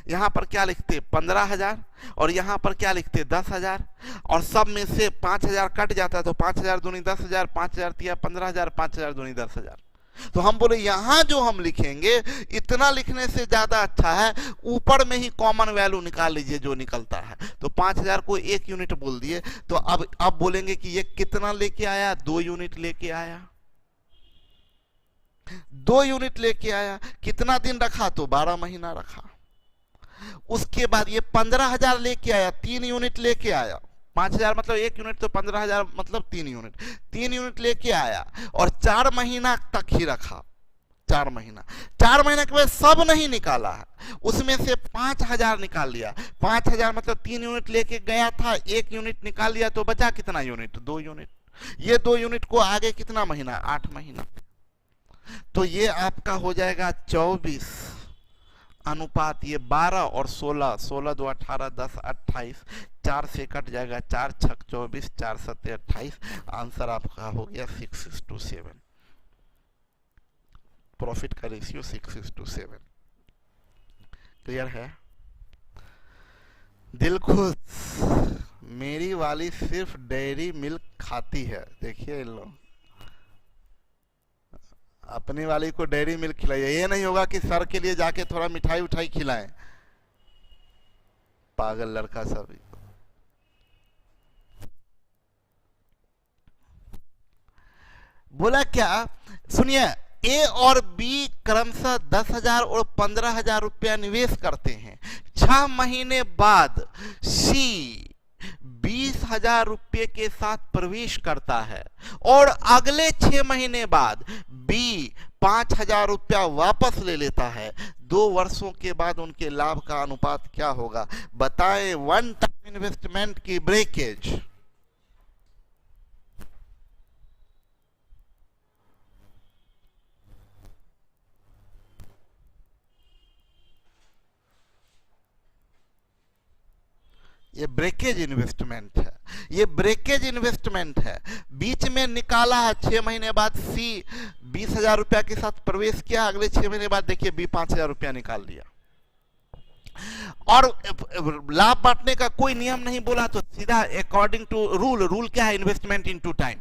यहाँ पर क्या लिखते? 15,000, और यहाँ पर क्या लिखते? 10,000, और सब में से 5,000 कट जाता है, तो 5,000 दूनी 10,000, 5,000 तिया 15,000, 5,000 दूनी 10,000। तो हम बोले यहाँ जो हम लिखेंगे इतना लिखने से ज्यादा अच्छा है ऊपर में ही कॉमन वैल्यू निकाल लीजिए जो निकलता है। तो 5,000 को 1 यूनिट बोल दिए, तो अब बोलेंगे कि ये कितना लेके आया? 2 यूनिट लेके आया। 2 यूनिट लेके आया, कितना दिन रखा? तो 12 महीना रखा। उसके बाद ये 15,000 लेके आया, 3 यूनिट लेके आया। 5,000 मतलब 1 यूनिट, तो 15,000 मतलब 3 यूनिट। 3 यूनिट लेके आया और 4 महीना तक ही रखा। 4 महीना, 4 महीने के बाद सब नहीं निकाला है, उसमें से 5,000 निकाल लिया। 5,000 मतलब 3 यूनिट लेके गया था, 1 यूनिट निकाल लिया, तो बचा कितना यूनिट? 2 यूनिट। ये 2 यूनिट को आगे कितना महीना? 8 महीना। तो ये आपका हो जाएगा 24 अनुपात ये 12 और 16, 16 2 18, 10 28, 4 से कट जाएगा, 4 छक 24, 4 7 28। आंसर आपका हो गया 6:7। प्रॉफिट का रेशियो 6:7। क्लियर है? दिल खुश, मेरी वाली सिर्फ डेयरी मिल्क खाती है। देखिए इन लोग, अपनी वाली को डेयरी मिल्क खिलाइए, ये नहीं होगा कि सर के लिए जाके थोड़ा मिठाई उठाई खिलाएं। पागल लड़का सब। बोला क्या, सुनिए, ए और बी क्रमशः 10,000 और 15,000 रुपया निवेश करते हैं। 6 महीने बाद सी 20,000 रुपये के साथ प्रवेश करता है और अगले 6 महीने बाद बी 5,000 रुपया वापस ले लेता है। 2 वर्षों के बाद उनके लाभ का अनुपात क्या होगा? बताएं वन टाइम इन्वेस्टमेंट की ब्रेकेज। ये ब्रेकेज इन्वेस्टमेंट है, ये ब्रेकेज इन्वेस्टमेंट है। बीच में निकाला है, 6 महीने बाद सी 20,000 रुपया के साथ प्रवेश किया, अगले 6 महीने बाद देखिए बी 5,000 रुपया निकाल लिया। और लाभ बांटने का कोई नियम नहीं बोला, तो सीधा अकॉर्डिंग टू रूल। रूल क्या है? Investment into time.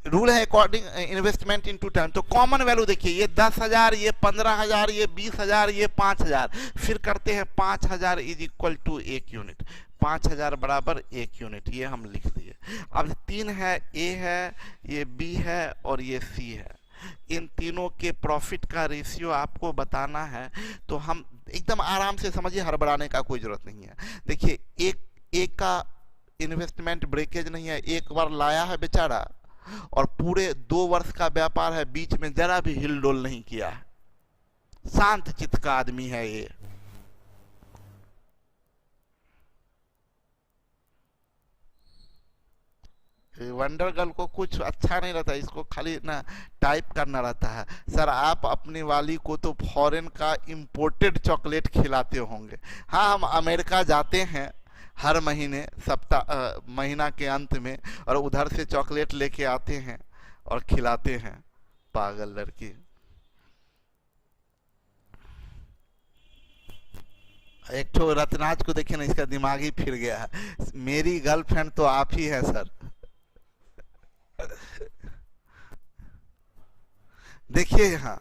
रूल है अकॉर्डिंग इन्वेस्टमेंट इनटू टाइम। तो कॉमन वैल्यू देखिए, ये 10,000, ये 15,000, ये 20,000, ये 5,000। फिर करते हैं 5,000 इज इक्वल टू 1 यूनिट। 5,000 बराबर 1 यूनिट, ये हम लिख दिए। अब 3 है, ए है, ये बी है और ये सी है। इन तीनों के प्रॉफिट का रेशियो आपको बताना है, तो हम एकदम आराम से समझिए, हड़बड़ाने का कोई जरूरत नहीं है। देखिए, एक का इन्वेस्टमेंट ब्रेकेज नहीं है, एक बार लाया है बेचारा और पूरे 2 वर्ष का व्यापार है, बीच में जरा भी हिलडोल नहीं किया है। शांत चित्त का आदमी है ये। वंडर गर्ल को कुछ अच्छा नहीं रहता, इसको खाली ना टाइप करना रहता है। सर आप अपनी वाली को तो फॉरेन का इंपोर्टेड चॉकलेट खिलाते होंगे। हाँ, हम अमेरिका जाते हैं हर महीने, महीना के अंत में, और उधर से चॉकलेट लेके आते हैं और खिलाते हैं। पागल लड़की। एक तो रत्नाज को देखे ना, इसका दिमाग ही फिर गया है। मेरी गर्लफ्रेंड तो आप ही है सर। देखिए यहाँ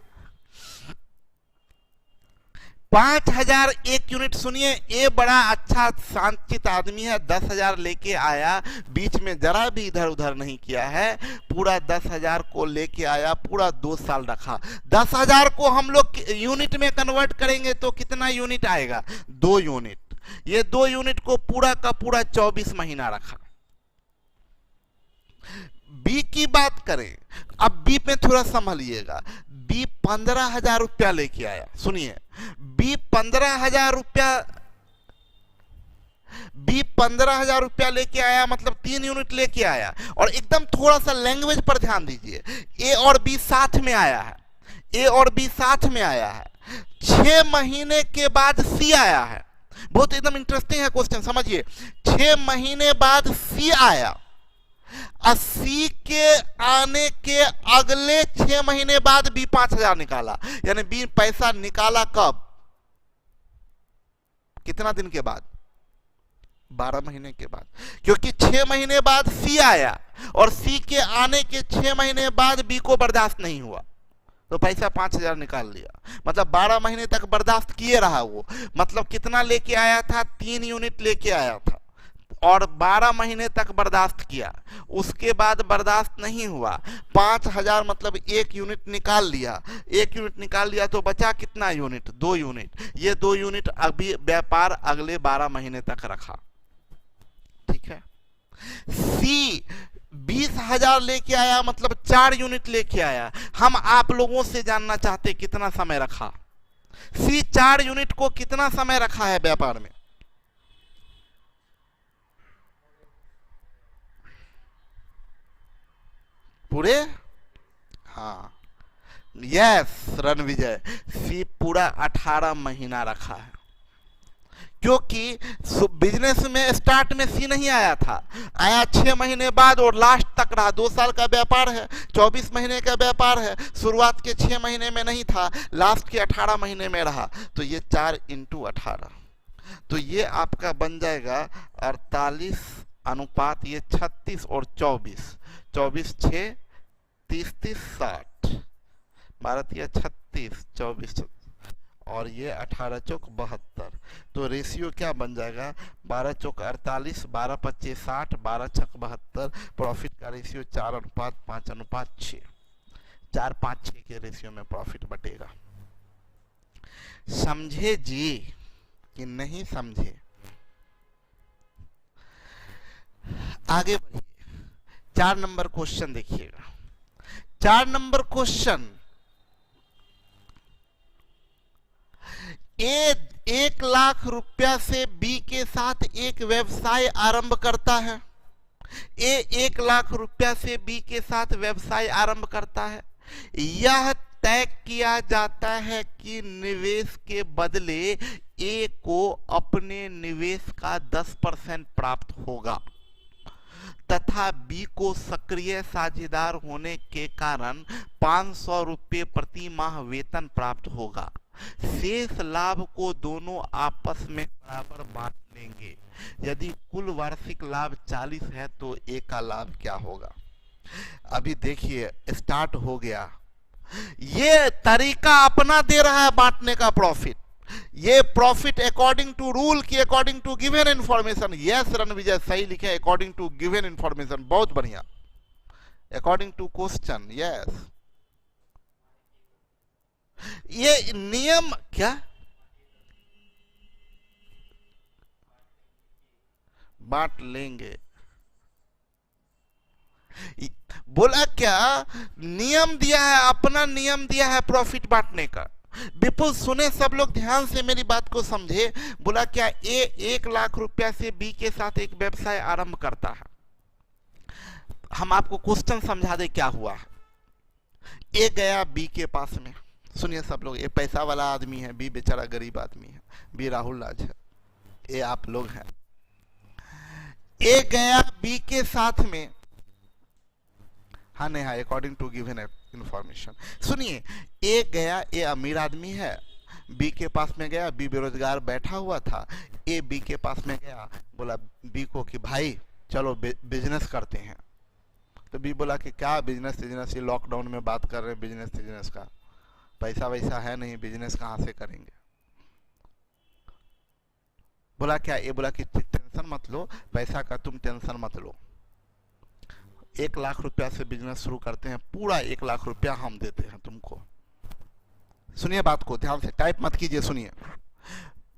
5,000 1 यूनिट। सुनिए, ये बड़ा अच्छा शांतचित आदमी है, 10,000 लेके आया, बीच में जरा भी इधर उधर नहीं किया है, पूरा 10,000 को लेके आया, पूरा 2 साल रखा। 10,000 को हम लोग यूनिट में कन्वर्ट करेंगे तो कितना यूनिट आएगा? 2 यूनिट। ये 2 यूनिट को पूरा का पूरा 24 महीना रखा। बी की बात करें, अब बी पे थोड़ा संभलिएगा। बी 15,000 रुपया लेके आया। सुनिए, बी 15,000 रुपया लेके आया, मतलब 3 यूनिट लेके आया। और एकदम थोड़ा सा लैंग्वेज पर ध्यान दीजिए, ए और बी साथ में आया है, ए और बी साथ में आया है। 6 महीने के बाद सी आया है। बहुत एकदम इंटरेस्टिंग है क्वेश्चन, समझिए। 6 महीने बाद सी आया, 80 के आने के अगले 6 महीने बाद बी 5,000 निकाला। यानी बी पैसा निकाला कब? कितना दिन के बाद? 12 महीने के बाद। क्योंकि 6 महीने बाद सी आया और सी के आने के 6 महीने बाद बी को बर्दाश्त नहीं हुआ, तो पैसा 5,000 निकाल लिया। मतलब 12 महीने तक बर्दाश्त किए रहा वो। मतलब कितना लेके आया था? 3 यूनिट लेके आया था और 12 महीने तक बर्दाश्त किया। उसके बाद बर्दाश्त नहीं हुआ, 5,000 मतलब 1 यूनिट निकाल लिया। 1 यूनिट निकाल लिया तो बचा कितना यूनिट? 2 यूनिट। ये 2 यूनिट अभी व्यापार अगले 12 महीने तक रखा। ठीक है। सी 20,000 लेके आया, मतलब 4 यूनिट लेके आया। हम आप लोगों से जानना चाहते कितना समय रखा। सी 4 यूनिट को कितना समय रखा है व्यापार में? पूरे, हाँ, यस रणविजय, सी पूरा 18 महीना रखा है। क्योंकि बिजनेस में स्टार्ट में सी नहीं आया था, आया 6 महीने बाद और लास्ट तक रहा। 2 साल का व्यापार है, 24 महीने का व्यापार है। शुरुआत के 6 महीने में नहीं था, लास्ट के 18 महीने में रहा। तो ये 4 × 18, तो ये आपका बन जाएगा 48 अनुपात ये 36 और 24, 24 6 30 30 60, 12 या 36 24 और ये 18 चौक 72। तो रेशियो क्या बन जाएगा 12 चौक 48, 12 25 60, 12 छक 72। प्रॉफिट का रेशियो 4 अनुपात 5 अनुपात 6, 4 5 6 के रेशियो में प्रॉफिट बटेगा। समझे जी कि नहीं समझे? आगे बढ़िए, 4 नंबर क्वेश्चन देखिएगा। 4 नंबर क्वेश्चन, ए 1 लाख रुपया से बी के साथ एक व्यवसाय आरंभ करता है। ए 1 लाख रुपया से बी के साथ व्यवसाय आरंभ करता है। यह तय किया जाता है कि निवेश के बदले ए को अपने निवेश का 10% प्राप्त होगा तथा बी को सक्रिय साझेदार होने के कारण 500 रुपये प्रति माह वेतन प्राप्त होगा। शेष लाभ को दोनों आपस में बराबर बांट लेंगे। यदि कुल वार्षिक लाभ 40 है तो ए का लाभ क्या होगा? अभी देखिए स्टार्ट हो गया। ये तरीका अपना दे रहा है बांटने का प्रॉफिट। ये प्रॉफिट अकॉर्डिंग टू रूल की according to given information. Yes Ranvijay सही लिखे, अकॉर्डिंग टू गिवन इंफॉर्मेशन, बहुत बढ़िया। According to question, yes. ये नियम क्या बांट लेंगे बोला? क्या नियम दिया है, अपना नियम दिया है प्रॉफिट बांटने का। विपुल सुने सब लोग ध्यान से मेरी बात को समझे। बोला क्या ए 1 लाख रुपया से बी के साथ एक व्यवसाय आरंभ करता है। हम आपको क्वेश्चन समझा दे क्या हुआ। ए गया बी के पास में, सुनिए सब लोग, ए पैसा वाला आदमी है, बी बेचारा गरीब आदमी है, बी राहुल राज है, ए आप लोग हैं। ए गया बी के साथ में, हाँ नहीं हाँ, अकॉर्डिंग टू गिवन इंफॉर्मेशन। सुनिए, ए गया, ए अमीर आदमी है, बी के पास में गया, बी बेरोजगार बैठा हुआ था। ए बी के पास में गया, बोला बी को कि भाई चलो बिजनेस करते हैं। तो बी बोला कि क्या बिजनेस? ये लॉकडाउन में बात कर रहे हैं बिजनेस का, पैसा वैसा है नहीं, बिजनेस कहाँ से करेंगे। बोला क्या? ए बोला कि टेंशन मत लो, पैसा का तुम टेंशन मत लो, 1 लाख रुपया से बिजनेस शुरू करते हैं, पूरा 1 लाख रुपया हम देते हैं तुमको। सुनिए बात को ध्यान से, टाइप मत कीजिए, सुनिए।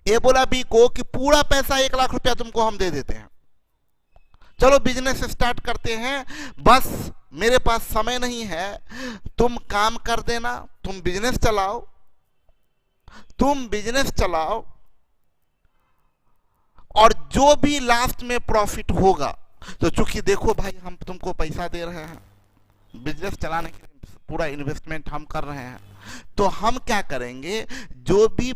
ए बोला बी को कि पूरा पैसा 1 लाख रुपया तुमको हम दे देते हैं, चलो बिजनेस स्टार्ट करते हैं, बस मेरे पास समय नहीं है, तुम काम कर देना, तुम बिजनेस चलाओ और जो भी लास्ट में प्रॉफिट होगा, तो चूंकि देखो भाई हम तुमको पैसा दे रहे हैं, बिजनेस चलाने के लिए पूरा इन्वेस्टमेंट हम कर रहे हैं, तो हम क्या करेंगे, जो भी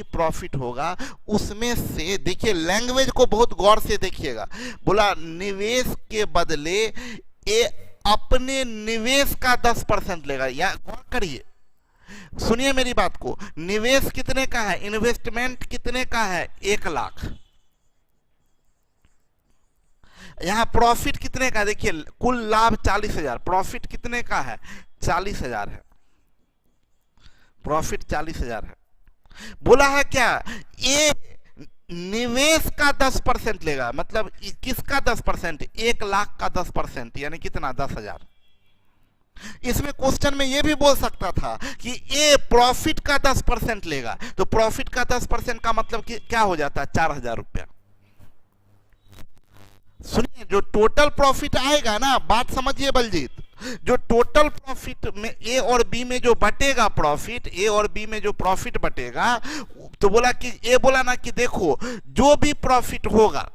प्रॉफिट होगा उसमें से, देखिए लैंग्वेज को बहुत गौर से देखिएगा, बोला निवेश के बदले ये अपने निवेश का 10% लेगा। या गौर करिए, सुनिए मेरी बात को, निवेश कितने का है, इन्वेस्टमेंट कितने का है, 1 लाख। यहां प्रॉफिट कितने का, देखिए कुल लाभ 40,000, प्रॉफिट कितने का है, 40,000 है, प्रॉफिट 40,000 है। बोला है क्या, ये निवेश का 10% लेगा, मतलब किसका 10%, 1 लाख का 10%, यानी कितना, 10,000। इसमें क्वेश्चन में ये भी बोल सकता था कि ये प्रॉफिट का 10% लेगा, तो प्रॉफिट का 10% का मतलब क्या हो जाता है, 4,000 रुपया। सुनिए, जो टोटल प्रॉफिट आएगा ना, बात समझिए बलजीत, जो टोटल प्रॉफिट में ए और बी में जो बटेगा प्रॉफिट, ए और बी में जो प्रॉफिट बटेगा, तो बोला कि ए बोला ना कि देखो जो भी प्रॉफिट होगा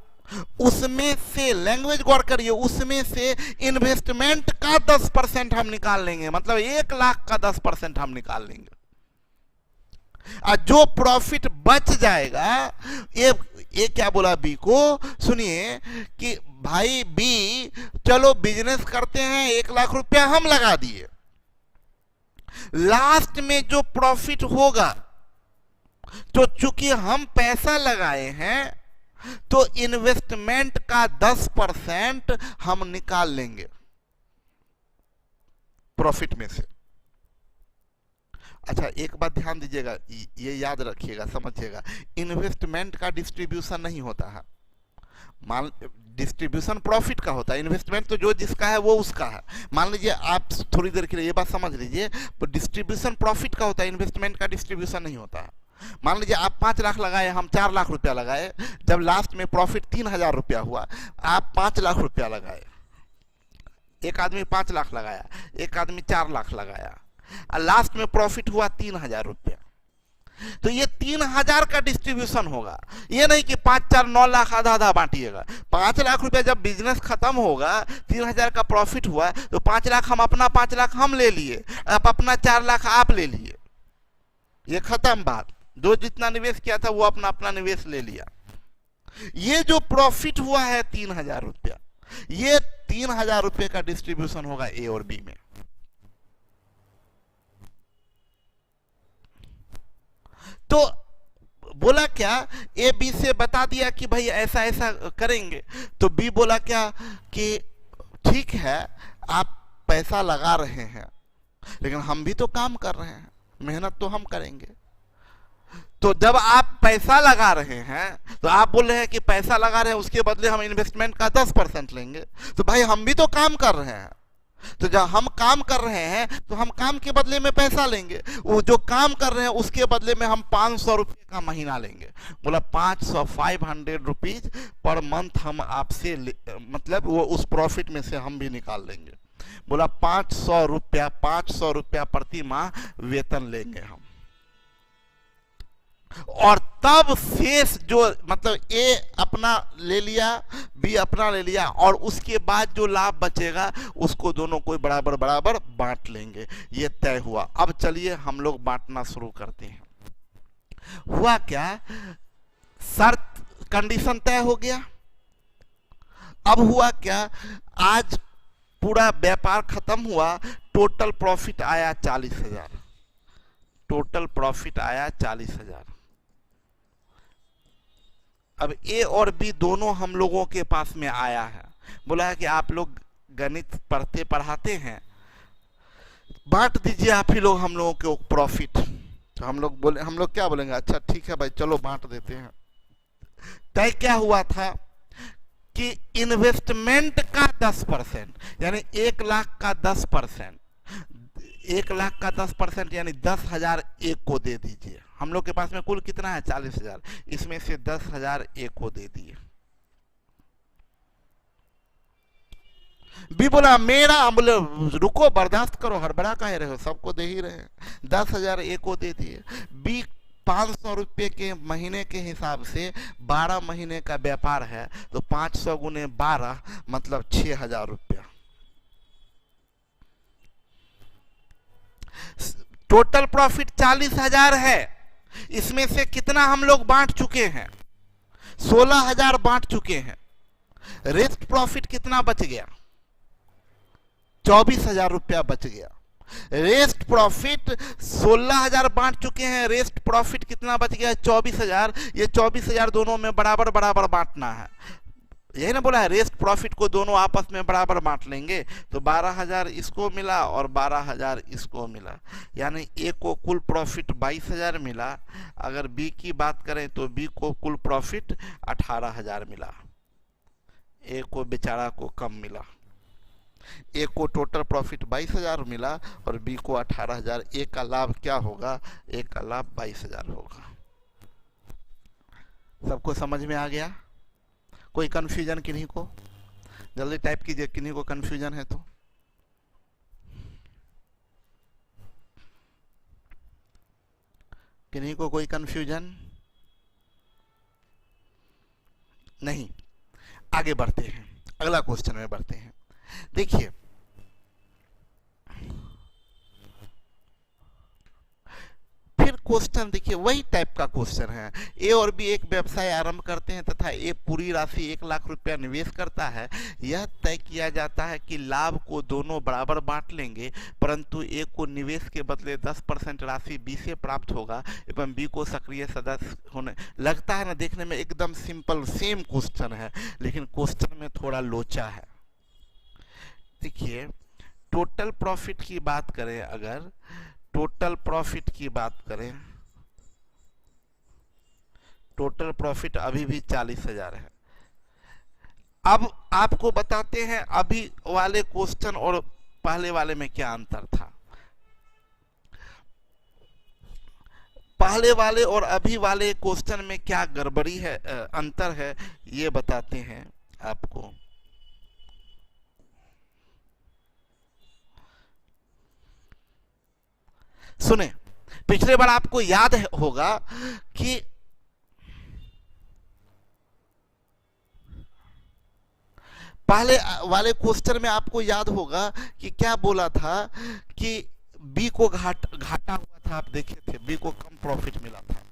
उसमें से, लैंग्वेज गौर करिए, उसमें से इन्वेस्टमेंट का 10% हम निकाल लेंगे, मतलब 1 लाख का 10% हम निकाल लेंगे, और जो प्रॉफिट बच जाएगा, ये क्या बोला बी को, सुनिए कि भाई बी चलो बिजनेस करते हैं, 1 लाख रुपया हम लगा दिए, लास्ट में जो प्रॉफिट होगा तो चूंकि हम पैसा लगाए हैं तो इन्वेस्टमेंट का 10% हम निकाल लेंगे प्रॉफिट में से। अच्छा, एक बात ध्यान दीजिएगा, ये याद रखिएगा, समझिएगा, इन्वेस्टमेंट का डिस्ट्रीब्यूशन नहीं होता है। मान डिस्ट्रीब्यूशन प्रॉफिट का होता है, इन्वेस्टमेंट तो जो जिसका है वो उसका है। मान लीजिए आप थोड़ी देर के लिए ये बात समझ लीजिए, तो डिस्ट्रीब्यूशन प्रॉफिट का होता है, इन्वेस्टमेंट का डिस्ट्रीब्यूशन नहीं होता है। मान लीजिए आप 5 लाख लगाए, हम 4 लाख रुपया लगाए, जब लास्ट में प्रॉफिट 3000 रुपया हुआ, आप 5 लाख रुपया लगाए, एक आदमी 5 लाख लगाया, एक आदमी 4 लाख लगाया, और लास्ट में प्रॉफिट हुआ 3000 रुपया, तो ये 3000 का डिस्ट्रीब्यूशन होगा। ये नहीं कि 5 4 9 लाख आधा आधा बांटिएगा। 5 लाख रुपया जब बिजनेस खत्म होगा, 3000 का प्रॉफिट हुआ, तो 5 लाख हम अपना, 5 लाख हम ले लिए, आप अपना 4 लाख आप ले लिए, ये खत्म बात। जो जितना निवेश किया था वो अपना अपना निवेश ले लिया। ये जो प्रॉफिट हुआ है 3000 रुपया, ये 3000 रुपये का डिस्ट्रीब्यूशन होगा ए और बी में। तो बोला क्या, ए बी से बता दिया कि भाई ऐसा ऐसा करेंगे, तो बी बोला क्या कि ठीक है आप पैसा लगा रहे हैं, लेकिन हम भी तो काम कर रहे हैं, मेहनत तो हम करेंगे। तो जब आप पैसा लगा रहे हैं तो आप बोल रहे हैं कि पैसा लगा रहे हैं, उसके बदले हम इन्वेस्टमेंट का 10% लेंगे, तो भाई हम भी तो काम कर रहे हैं। तो जब हम काम कर रहे हैं तो हम काम के बदले में पैसा लेंगे, वो जो काम कर रहे हैं उसके बदले में हम 500 रुपये का महीना लेंगे। बोला 500 रुपीज पर मंथ हम आपसे, मतलब वो उस प्रॉफिट में से हम भी निकाल लेंगे। बोला 500 रुपया प्रति माह वेतन लेंगे हम, और तब शेष जो, मतलब ए अपना ले लिया, बी अपना ले लिया, और उसके बाद जो लाभ बचेगा उसको दोनों कोई बराबर बराबर बांट लेंगे। ये तय हुआ। अब चलिए हम लोग बांटना शुरू करते हैं। हुआ क्या, शर्त कंडीशन तय हो गया। अब हुआ क्या, आज पूरा व्यापार खत्म हुआ, टोटल प्रॉफिट आया 40,000, टोटल प्रॉफिट आया 40,000। अब ए और बी दोनों हम लोगों के पास में आया है, बोला है कि आप लोग गणित पढ़ते पढ़ाते हैं, बांट दीजिए आप ही लोग हम लोगों को प्रॉफिट। तो हम लोग क्या बोलेंगे, अच्छा ठीक है भाई चलो बांट देते हैं। तय क्या हुआ था कि इन्वेस्टमेंट का 10%, यानी 1 लाख का 10%, 1 लाख का 10% यानी 10,000 एक को दे दीजिए। हम लोग के पास में कुल कितना है, 40,000, इसमें से 10,000 एक को दे दिए। बी बोला मेरा, बोले रुको बर्दाश्त करो, हड़बड़ा काहे रहे हो, सबको दे ही रहे हैं, 10,000 एक को दे दिए। बी 500 रुपये के महीने के हिसाब से 12 महीने का व्यापार है, तो 500 गुने 12 मतलब 6,000 रुपया। टोटल प्रॉफिट 40,000 है, इसमें से कितना हम लोग बांट चुके हैं, 16,000 बांट चुके हैं। रेस्ट प्रॉफिट कितना बच गया, 24,000 रुपया बच गया। रेस्ट प्रॉफिट 16,000 बांट चुके हैं, रेस्ट प्रॉफिट कितना बच गया, 24,000। ये 24,000 दोनों में बराबर बराबर बांटना है, यही ना बोला है, रेस्ट प्रॉफिट को दोनों आपस में बराबर बांट लेंगे। तो 12,000 इसको मिला और 12,000 इसको मिला, यानी ए को कुल प्रॉफिट 22,000 मिला। अगर बी की बात करें तो बी को कुल प्रॉफिट 18,000 मिला, ए को बेचारा को कम मिला। ए को टोटल प्रॉफिट 22,000 मिला और बी को 18,000। ए का लाभ क्या होगा, ए का लाभ 22,000 होगा। सबको समझ में आ गया? कोई कंफ्यूजन किन्हीं को? जल्दी टाइप कीजिए किन्हीं को कंफ्यूजन है तो। किन्हीं को कोई कंफ्यूजन नहीं? आगे बढ़ते हैं, अगला क्वेश्चन में बढ़ते हैं। देखिए फिर क्वेश्चन देखिए वही टाइप का क्वेश्चन है। ए और बी एक व्यवसाय आरंभ करते हैं तथा ए पूरी राशि 1,00,000 रुपया निवेश करता है। यह तय किया जाता है कि लाभ को दोनों बराबर बांट लेंगे, परंतु ए को निवेश के बदले 10% राशि बी से प्राप्त होगा एवं बी को सक्रिय सदस्य होने लगता है ना। देखने में एकदम सिंपल सेम क्वेश्चन है, लेकिन क्वेश्चन में थोड़ा लोचा है। देखिए टोटल प्रॉफिट की बात करें, अगर टोटल प्रॉफिट की बात करें, टोटल प्रॉफिट अभी भी 40,000 है। अब आपको बताते हैं अभी वाले क्वेश्चन और पहले वाले में क्या अंतर था। पहले वाले और अभी वाले क्वेश्चन में क्या गड़बड़ी है, अंतर है, ये बताते हैं आपको। सुने, पिछले बार आपको याद होगा कि पहले वाले क्वेश्चन में आपको याद होगा कि क्या बोला था कि बी को घाटा हुआ था, आप देखे थे बी को कम प्रॉफिट मिला था।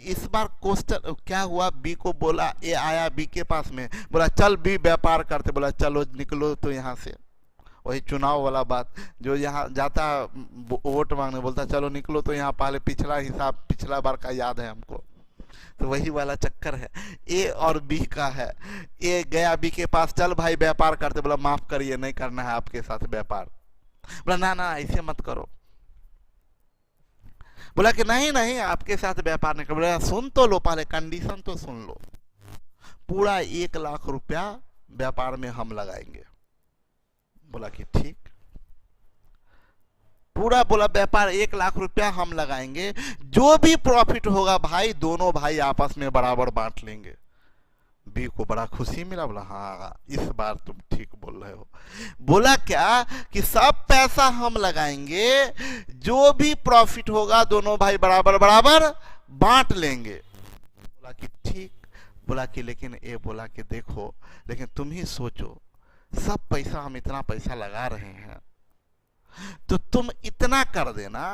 इस बार क्वेश्चन क्या हुआ, बी को बोला, ए आया बी के पास में, बोला चल बी व्यापार करते, बोला चलो निकलो तो यहाँ से। वही चुनाव वाला बात, जो यहाँ जाता वोट मांगने बोलता चलो निकलो तो यहाँ, पहले पिछला हिसाब पिछला बार का याद है हमको, तो वही वाला चक्कर है। ए और बी का है। ए गया बी के पास, चल भाई व्यापार करते, बोला माफ करिए नहीं करना है आपके साथ व्यापार। बोला ना ना ऐसे मत करो। बोला कि नहीं नहीं आपके साथ व्यापार नहीं कर। बोला सुन तो लो, पहले कंडीशन तो सुन लो, पूरा 1,00,000 रुपया व्यापार में हम लगाएंगे। बोला कि ठीक, पूरा बोला व्यापार 1,00,000 रुपया हम लगाएंगे, जो भी प्रॉफिट होगा भाई दोनों भाई आपस में बराबर बांट लेंगे। बी को बड़ा खुशी मिला, बोला हाँ इस बार तुम ठीक बोल रहे हो। बोला क्या कि सब पैसा हम लगाएंगे, जो भी प्रॉफिट होगा दोनों भाई बराबर बराबर बांट लेंगे। बोला कि ठीक। बोला कि लेकिन ए बोला कि देखो, लेकिन तुम ही सोचो, सब पैसा हम इतना पैसा लगा रहे हैं, तो तुम इतना कर देना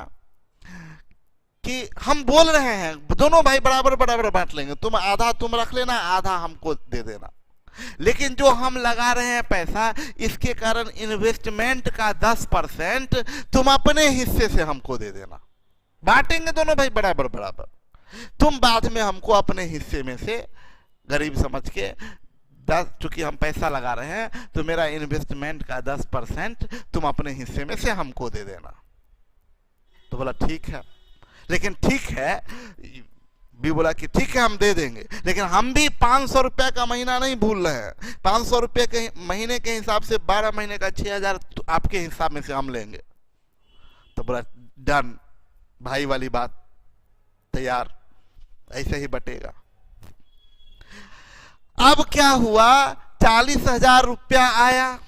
कि हम बोल रहे हैं दोनों भाई बराबर बराबर बांट लेंगे, तुम आधा तुम रख लेना, आधा हमको दे देना, लेकिन जो हम लगा रहे हैं पैसा, इसके कारण इन्वेस्टमेंट का 10% तुम अपने हिस्से से हमको दे देना। बांटेंगे दोनों भाई बराबर बराबर, तुम बाद में हमको अपने हिस्से में से गरीब समझ के 10, चूंकि हम पैसा लगा रहे हैं तो मेरा इन्वेस्टमेंट का 10% तुम अपने हिस्से में से हमको दे देना। तो बोला ठीक है, लेकिन ठीक है, बी बोला कि ठीक है हम दे देंगे, लेकिन हम भी 500 रुपया का महीना नहीं भूल रहे हैं। 500 रुपये के महीने के हिसाब से 12 महीने का 6,000 तो आपके हिसाब में से हम लेंगे। तो बोला डन, भाई वाली बात तैयार, ऐसे ही बटेगा। अब क्या हुआ, 40,000 रुपया आया।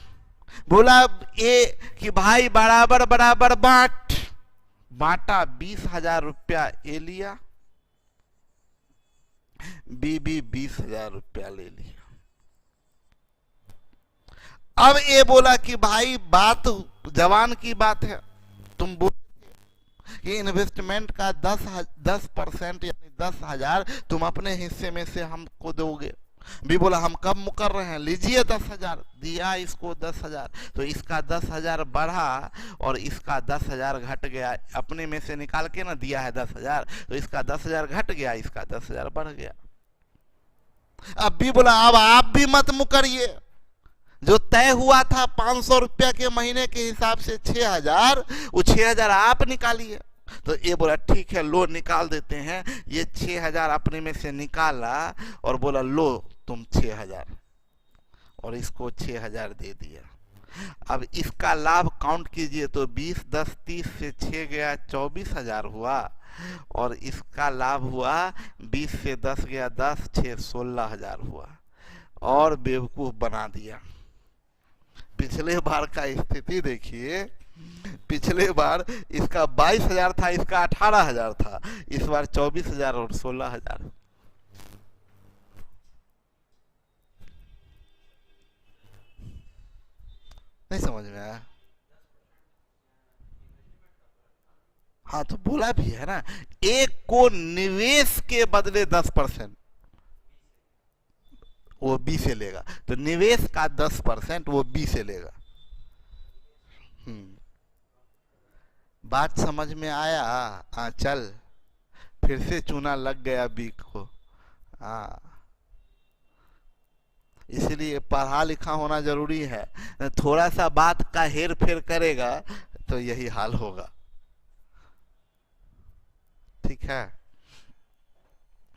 बोला ए कि भाई बराबर बराबर बांटा, 20,000 रुपया ए लिया, बी भी 20,000 रुपया ले लिया। अब ए बोला कि भाई बात जवान की बात है, तुम बोल कि इन्वेस्टमेंट का 10% यानी 10,000 तुम अपने हिस्से में से हमको दोगे। भी बोला हम कब मुकर रहे हैं, लीजिए 10,000, दिया इसको 10,000, तो इसका 10,000 बढ़ा और इसका 10,000 घट गया, अपने में से निकाल के ना दिया है 10,000, तो इसका 10,000 घट गया, इसका 10,000 बढ़ गया। अब भी बोला अब आप भी मत मुकरिए, जो तय हुआ था 500 रुपया के महीने के हिसाब से 6,000, वो 6,000 आप निकालिए। तो ये बोला ठीक है लो निकाल देते हैं, ये 6,000 अपने में से निकाला और बोला लो तुम 6,000, और इसको 6,000 दे दिया। अब इसका लाभ काउंट कीजिए तो 20, 10, 30 से 6 गया 24,000 हुआ, और इसका लाभ हुआ 20 से 10 गया 10, 6 16,000 हुआ, और बेवकूफ बना दिया। पिछले बार का स्थिति देखिए, पिछले बार इसका 22,000 था, इसका 18,000 था, इस बार 24,000 और 16,000। नहीं समझ में आया? हाँ तो बोला भी है ना, एक को निवेश के बदले 10% वो बी से लेगा, तो निवेश का 10% वो बी से लेगा। हम्म, बात समझ में आया? हाँ चल, फिर से चूना लग गया बी को। हाँ, इसलिए पढ़ा लिखा होना जरूरी है, थोड़ा सा बात का हेर फेर करेगा तो यही हाल होगा। ठीक है,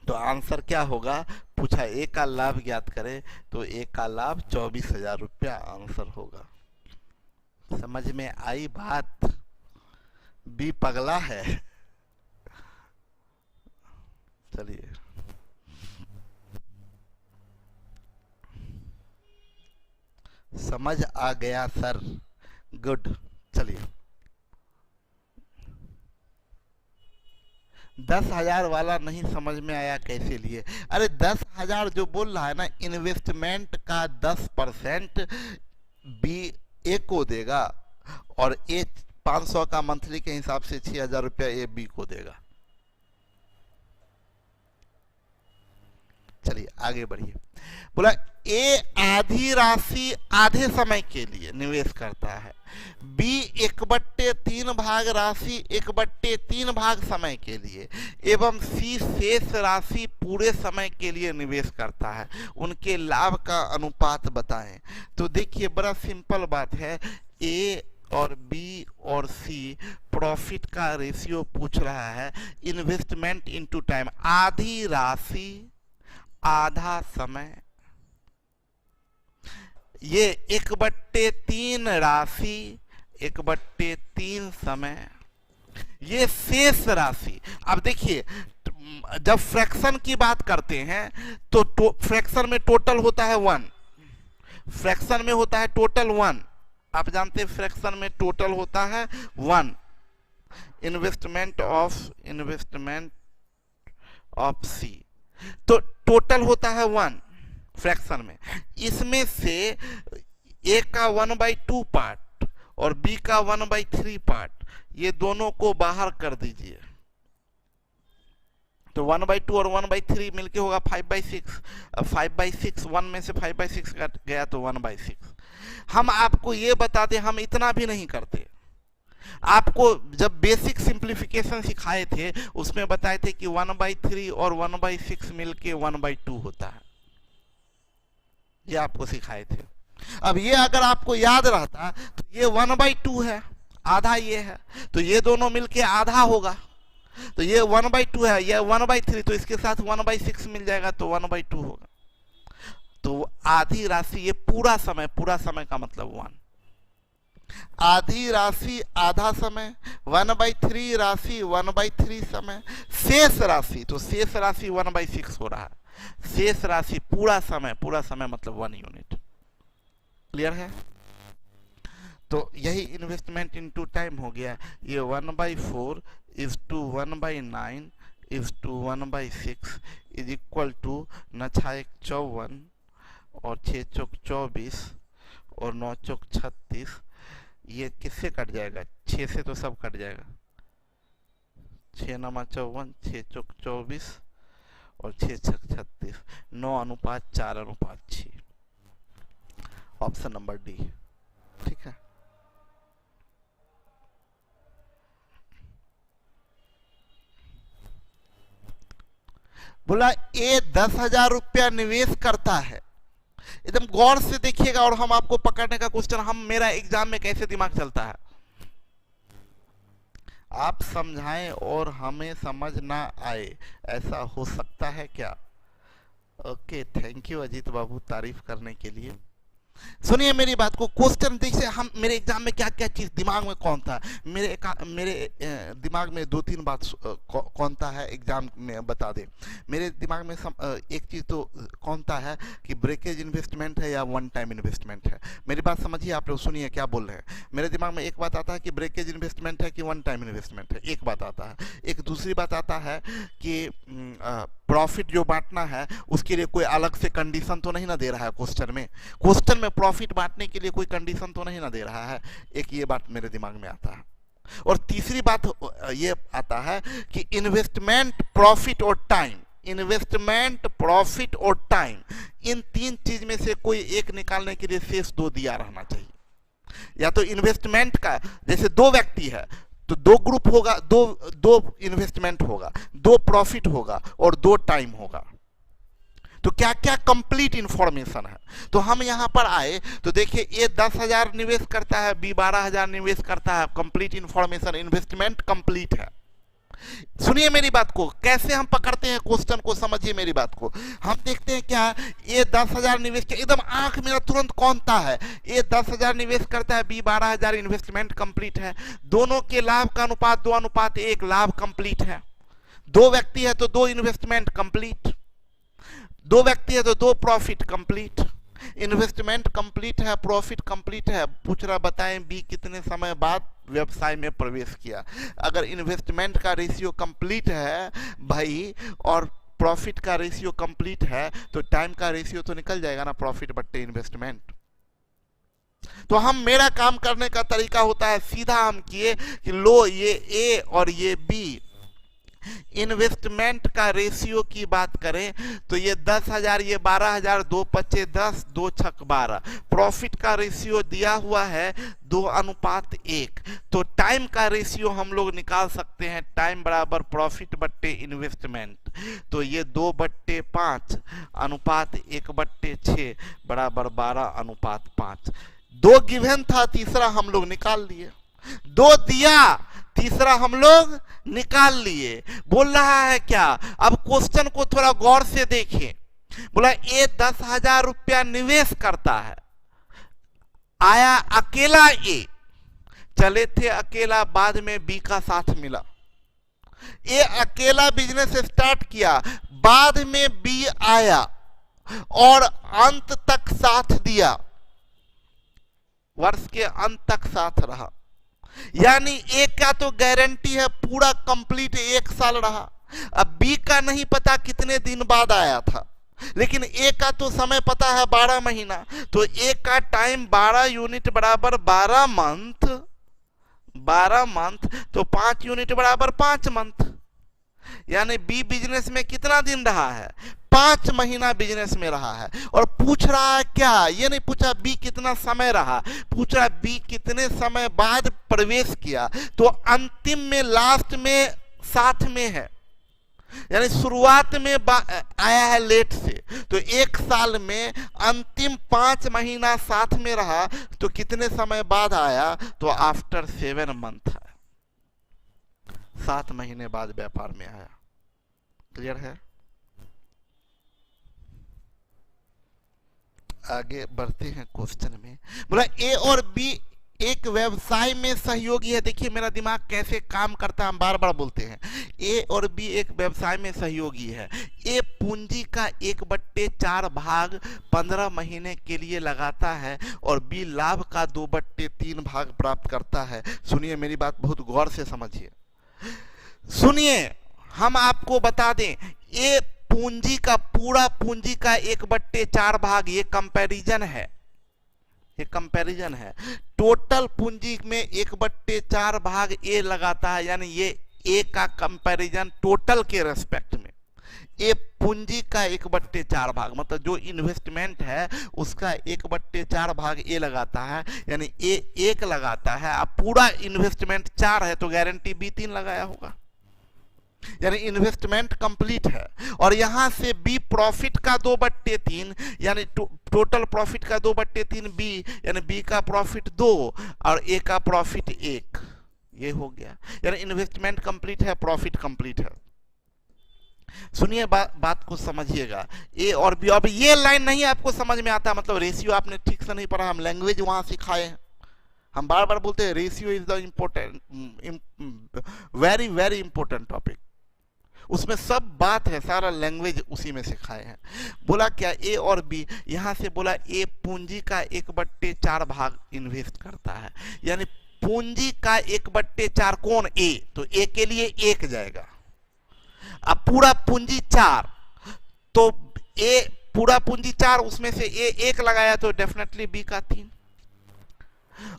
तो आंसर क्या होगा? पूछा ए का लाभ ज्ञात करे, तो ए का लाभ 24,000 रुपया आंसर होगा। समझ में आई बात? बी पगला है। चलिए, समझ आ गया सर, गुड। चलिए, 10,000 वाला नहीं समझ में आया कैसे लिए? अरे 10,000 जो बोल रहा है ना, इन्वेस्टमेंट का 10% बी ए को देगा, और ए 500 का मंथली के हिसाब से 6,000 रुपया ए बी को देगा। चलिए आगे बढ़िए। बोला ए आधी राशि आधे समय के लिए निवेश करता है, बी 1/3 भाग राशि 1/3 भाग समय के लिए, एवं सी शेष राशि पूरे समय के लिए निवेश करता है। उनके लाभ का अनुपात बताएं। तो देखिए बड़ा सिंपल बात है, ए और बी और सी प्रॉफिट का रेशियो पूछ रहा है, इन्वेस्टमेंट इनटू टाइम, आधी राशि आधा समय, ये 1/3 राशि 1/3 समय, ये शेष राशि। अब देखिए, जब फ्रैक्शन की बात करते हैं तो फ्रैक्शन में टोटल होता है 1, फ्रैक्शन में होता है टोटल 1। आप जानते हैं फ्रैक्शन में टोटल होता है 1। इन्वेस्टमेंट ऑफ सी, तो टोटल होता है 1 फ्रैक्शन में। इसमें से ए का 1/2 पार्ट और बी का 1/3 पार्ट, ये दोनों को बाहर कर दीजिए, तो 1/2 और 1/3 मिलके होगा 5/6। 5/6, 1 में से 5/6 कट गया तो 1/6। हम आपको ये बता दें, हम इतना भी नहीं करते। आपको जब बेसिक सिंप्लीफिकेशन सिखाए थे उसमें बताए थे कि 1/3 और 1/6 मिलके 1/2 होता है, ये आपको सिखाए थे। अब ये अगर आपको याद रहता तो ये 1/2 है, आधा ये है, तो ये दोनों मिलके आधा होगा, तो ये 1/2 है, ये 1/3, तो इसके साथ 1/6 मिल जाएगा तो 1/2 होगा। तो आधी राशि ये पूरा समय का मतलब 1, आधी राशि आधा समय, 1/3 राशि 1/3 समय, शेष राशि, तो शेष राशि 1/6 हो रहा है, शेष राशि पूरा समय मतलब 1 यूनिट। क्लियर है? तो यही इन्वेस्टमेंट इनटू टाइम हो गया। ये 1/4 is to 1/9 is to 1/6 is equal to 9 × 1 = 54 और 6 × 24 और 9 × 36। ये किससे कट जाएगा? 6 से तो सब कट जाएगा। 6 × 9 = 54, 6 × 24 और 6 × 36, 9:4:6। Option number D. ठीक है, बोला ए 10,000 रुपया निवेश करता है। एकदम गौर से देखिएगा और हम आपको पकड़ने का क्वेश्चन, हम मेरा एग्जाम में कैसे दिमाग चलता है, आप समझाएं और हमें समझ ना आए, ऐसा हो सकता है क्या? ओके, थैंक यू अजीत बाबू तारीफ करने के लिए। सुनिए मेरी बात को, क्वेश्चन देखिए, हम मेरे एग्जाम में क्या क्या चीज दिमाग में कौन था, मेरे दिमाग में 2-3 बात कौन था है एग्जाम में बता दे। मेरे दिमाग में एक चीज तो कौन था है कि ब्रेकेज इन्वेस्टमेंट है या 1 टाइम इन्वेस्टमेंट है। मेरी बात समझिए आप लोग, सुनिए क्या बोल रहे हैं। मेरे दिमाग में एक बात आता है कि ब्रेकेज इन्वेस्टमेंट है कि 1 टाइम इन्वेस्टमेंट है, एक बात आता है। एक दूसरी बात आता है कि प्रॉफिट जो बांटना है उसके लिए कोई अलग से कंडीशन तो नहीं ना दे रहा है क्वेश्चन में प्रॉफिट बांटने के लिए कोई कंडीशन तो नहीं ना दे रहा है, एक ये बात मेरे दिमाग में आता है। और तीसरी बात ये आता है कि इन्वेस्टमेंट, प्रॉफिट और टाइम, इन्वेस्टमेंट, प्रॉफिट और टाइम, इन तीन चीज में से कोई एक निकालने के लिए शेष 2 दिया रहना चाहिए। या तो इन्वेस्टमेंट का, जैसे 2 व्यक्ति है तो 2 ग्रुप होगा, दो इन्वेस्टमेंट होगा, 2 प्रॉफिट होगा और 2 टाइम होगा। तो क्या क्या कंप्लीट इंफॉर्मेशन है। तो हम यहां पर आए तो देखिए ए 10,000 निवेश करता है, बी 12,000 निवेश करता है, कंप्लीट इंफॉर्मेशन, इन्वेस्टमेंट कंप्लीट है। सुनिए मेरी बात को, कैसे हम पकड़ते हैं क्वेश्चन को, समझिए मेरी बात को। हम देखते हैं क्या, ए 10,000 निवेश किया, एकदम आंख मेरा तुरंत कौनता है, ए 10,000 निवेश करता है, बी 12,000, इन्वेस्टमेंट कंप्लीट है। दोनों के लाभ का अनुपात 2:1, लाभ कंप्लीट है। 2 व्यक्ति है तो 2 इन्वेस्टमेंट कंप्लीट, 2 व्यक्ति है तो 2 प्रॉफिट कंप्लीट। इन्वेस्टमेंट कंप्लीट है, प्रॉफिट कंप्लीट है। पूछ रहा बताएं बी कितने समय बाद व्यवसाय में प्रवेश किया। अगर इन्वेस्टमेंट का रेशियो कंप्लीट है भाई और प्रॉफिट का रेशियो कंप्लीट है तो टाइम का रेशियो तो निकल जाएगा ना, प्रॉफिट बट्टे इन्वेस्टमेंट। तो हम, मेरा काम करने का तरीका होता है सीधा हम किए कि लो ये ए और ये बी, इन्वेस्टमेंट का रेशियो की बात करें तो ये 10,000, ये 12,000, 2 पच्चे 10, 2 छक 12। प्रॉफिट का रेशियो दिया हुआ है 2:1। तो टाइम का रेशियो हम लोग निकाल सकते हैं, टाइम बराबर प्रॉफिट बट्टे इन्वेस्टमेंट। तो ये 2/5 अनुपात 1/6 बराबर 12:5। 2 गिवन था, तीसरा हम लोग निकाल लिए। 2 दिया, तीसरा हम लोग निकाल लिए। बोल रहा है क्या, अब क्वेश्चन को थोड़ा गौर से देखें। बोला ए 10,000 रुपया निवेश करता है, आया अकेला ए, चले थे अकेला, बाद में बी का साथ मिला। ए अकेला बिजनेस स्टार्ट किया, बाद में बी आया और अंत तक साथ दिया, वर्ष के अंत तक साथ रहा। यानी ए का तो गारंटी है पूरा कंप्लीट 1 साल रहा। अब बी का नहीं पता कितने दिन बाद आया था, लेकिन ए का तो समय पता है 12 महीना। तो ए का टाइम 12 यूनिट बराबर 12 मंथ, 12 मंथ तो 5 यूनिट बराबर 5 मंथ। यानी बी बिजनेस में कितना दिन रहा है, 5 महीना बिजनेस में रहा है। और पूछ रहा है क्या, ये नहीं पूछा बी कितना समय रहा, पूछ रहा बी कितने समय बाद प्रवेश किया। तो अंतिम में, लास्ट में साथ में है, यानी शुरुआत में आया है लेट से। तो 1 साल में अंतिम 5 महीना साथ में रहा, तो कितने समय बाद आया, तो आफ्टर 7 मंथ है, 7 महीने बाद व्यापार में आया। क्लियर है। आगे बढ़ते हैं क्वेश्चन में। बोला ए और बी एक व्यवसाय में सहयोगी है। देखिए मेरा दिमाग कैसे काम करता है, हम बार बार बोलते हैं। ए और बी एक व्यवसाय में सहयोगी है। ए पूंजी का 1/4 भाग 15 महीने के लिए लगाता है और बी लाभ का 2/3 भाग प्राप्त करता है। सुनिए मेरी बात बहुत गौर से समझिए। सुनिए, हम आपको बता दें, ए पूंजी का, पूरा पूंजी का 1/4 भाग, ये कंपैरिजन है, ये कंपैरिजन है। टोटल पूंजी में 1/4 भाग ए लगाता है, यानी ये ए का कंपैरिजन टोटल के रेस्पेक्ट में। ए पूंजी का 1/4 भाग, मतलब जो इन्वेस्टमेंट है उसका 1/4 भाग ए लगाता है, यानी ए 1 लगाता है। अब पूरा इन्वेस्टमेंट 4 है तो गारंटी बी 3 लगाया होगा, यानी इन्वेस्टमेंट कंप्लीट है। और यहां से बी प्रॉफिट का 2/3, यानी टोटल प्रॉफिट का 2/3 बी, यानी बी का प्रॉफिट 2 और ए का प्रॉफिट 1, ये हो गया। यानी इन्वेस्टमेंट कंप्लीट है, प्रॉफिट कंप्लीट है। सुनिए बात को समझिएगा। ए और बी, अब ये लाइन नहीं आपको समझ में आता, मतलब रेशियो आपने ठीक से नहीं पढ़ा, हम लैंग्वेज वहां सिखाए हैं। हम बार बार बोलते हैं ratio is the important, very very important topic, उसमें सब बात है, सारा लैंग्वेज उसी में सिखाए हैं। बोला क्या, ए और बी, यहां से बोला ए पूंजी का 1/4 भाग इन्वेस्ट करता है, यानी पूंजी का 1/4 कौन, ए, तो ए के लिए 1 जाएगा। अब पूरा पूंजी 4, तो ए पूरा पूंजी 4, उसमें से ए 1 लगाया तो डेफिनेटली बी का 3।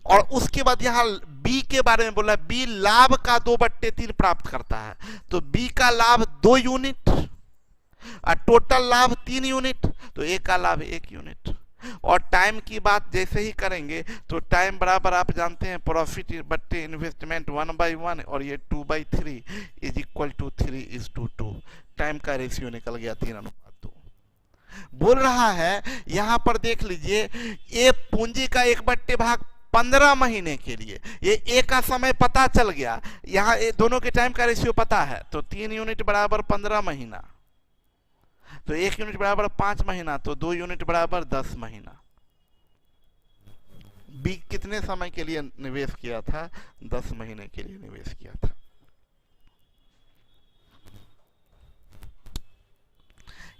और उसके बाद यहां बी के बारे में बोला, बी लाभ का 2/3 प्राप्त करता है, तो बी का लाभ 2 यूनिट और टोटल लाभ 3 यूनिट, तो ए का लाभ 1 यूनिट। और टाइम की बात जैसे ही करेंगे तो टाइम बराबर आप जानते हैं प्रॉफिट बट्टे इन्वेस्टमेंट 1/1, और ये 2/3 इज इक्वल टू 3:2। टाइम का रेशियो निकल गया 3:2। बोल रहा है यहां पर देख लीजिए, ये पूंजी का 1/भाग 15 महीने के लिए, ये ए का समय पता चल गया, यहाँ दोनों के टाइम का रेशियो पता है, तो 3 यूनिट बराबर 15 महीना, तो 1 यूनिट बराबर 5 महीना, तो 2 यूनिट बराबर 10 महीना। बी कितने समय के लिए निवेश किया था? 10 महीने के लिए निवेश किया था।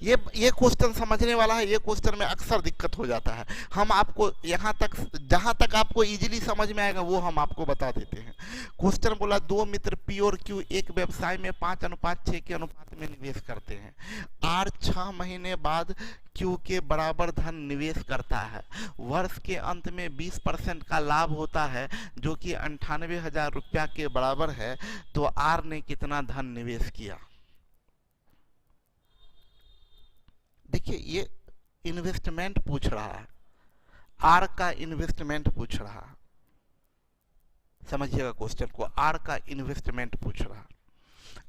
ये क्वेश्चन समझने वाला है, ये क्वेश्चन में अक्सर दिक्कत हो जाता है। हम आपको यहाँ तक, जहाँ तक आपको इजीली समझ में आएगा वो हम आपको बता देते हैं। क्वेश्चन बोला, 2 मित्र पी और क्यू एक व्यवसाय में 5:6 के अनुपात में निवेश करते हैं। आर 6 महीने बाद क्यू के बराबर धन निवेश करता है। वर्ष के अंत में 20% का लाभ होता है, जो कि 98,000 रुपया के बराबर है, तो आर ने कितना धन निवेश किया? देखिए, ये इन्वेस्टमेंट पूछ रहा है, आर का इन्वेस्टमेंट पूछ रहा है, समझिएगा क्वेश्चन को, आर का इन्वेस्टमेंट पूछ रहा है।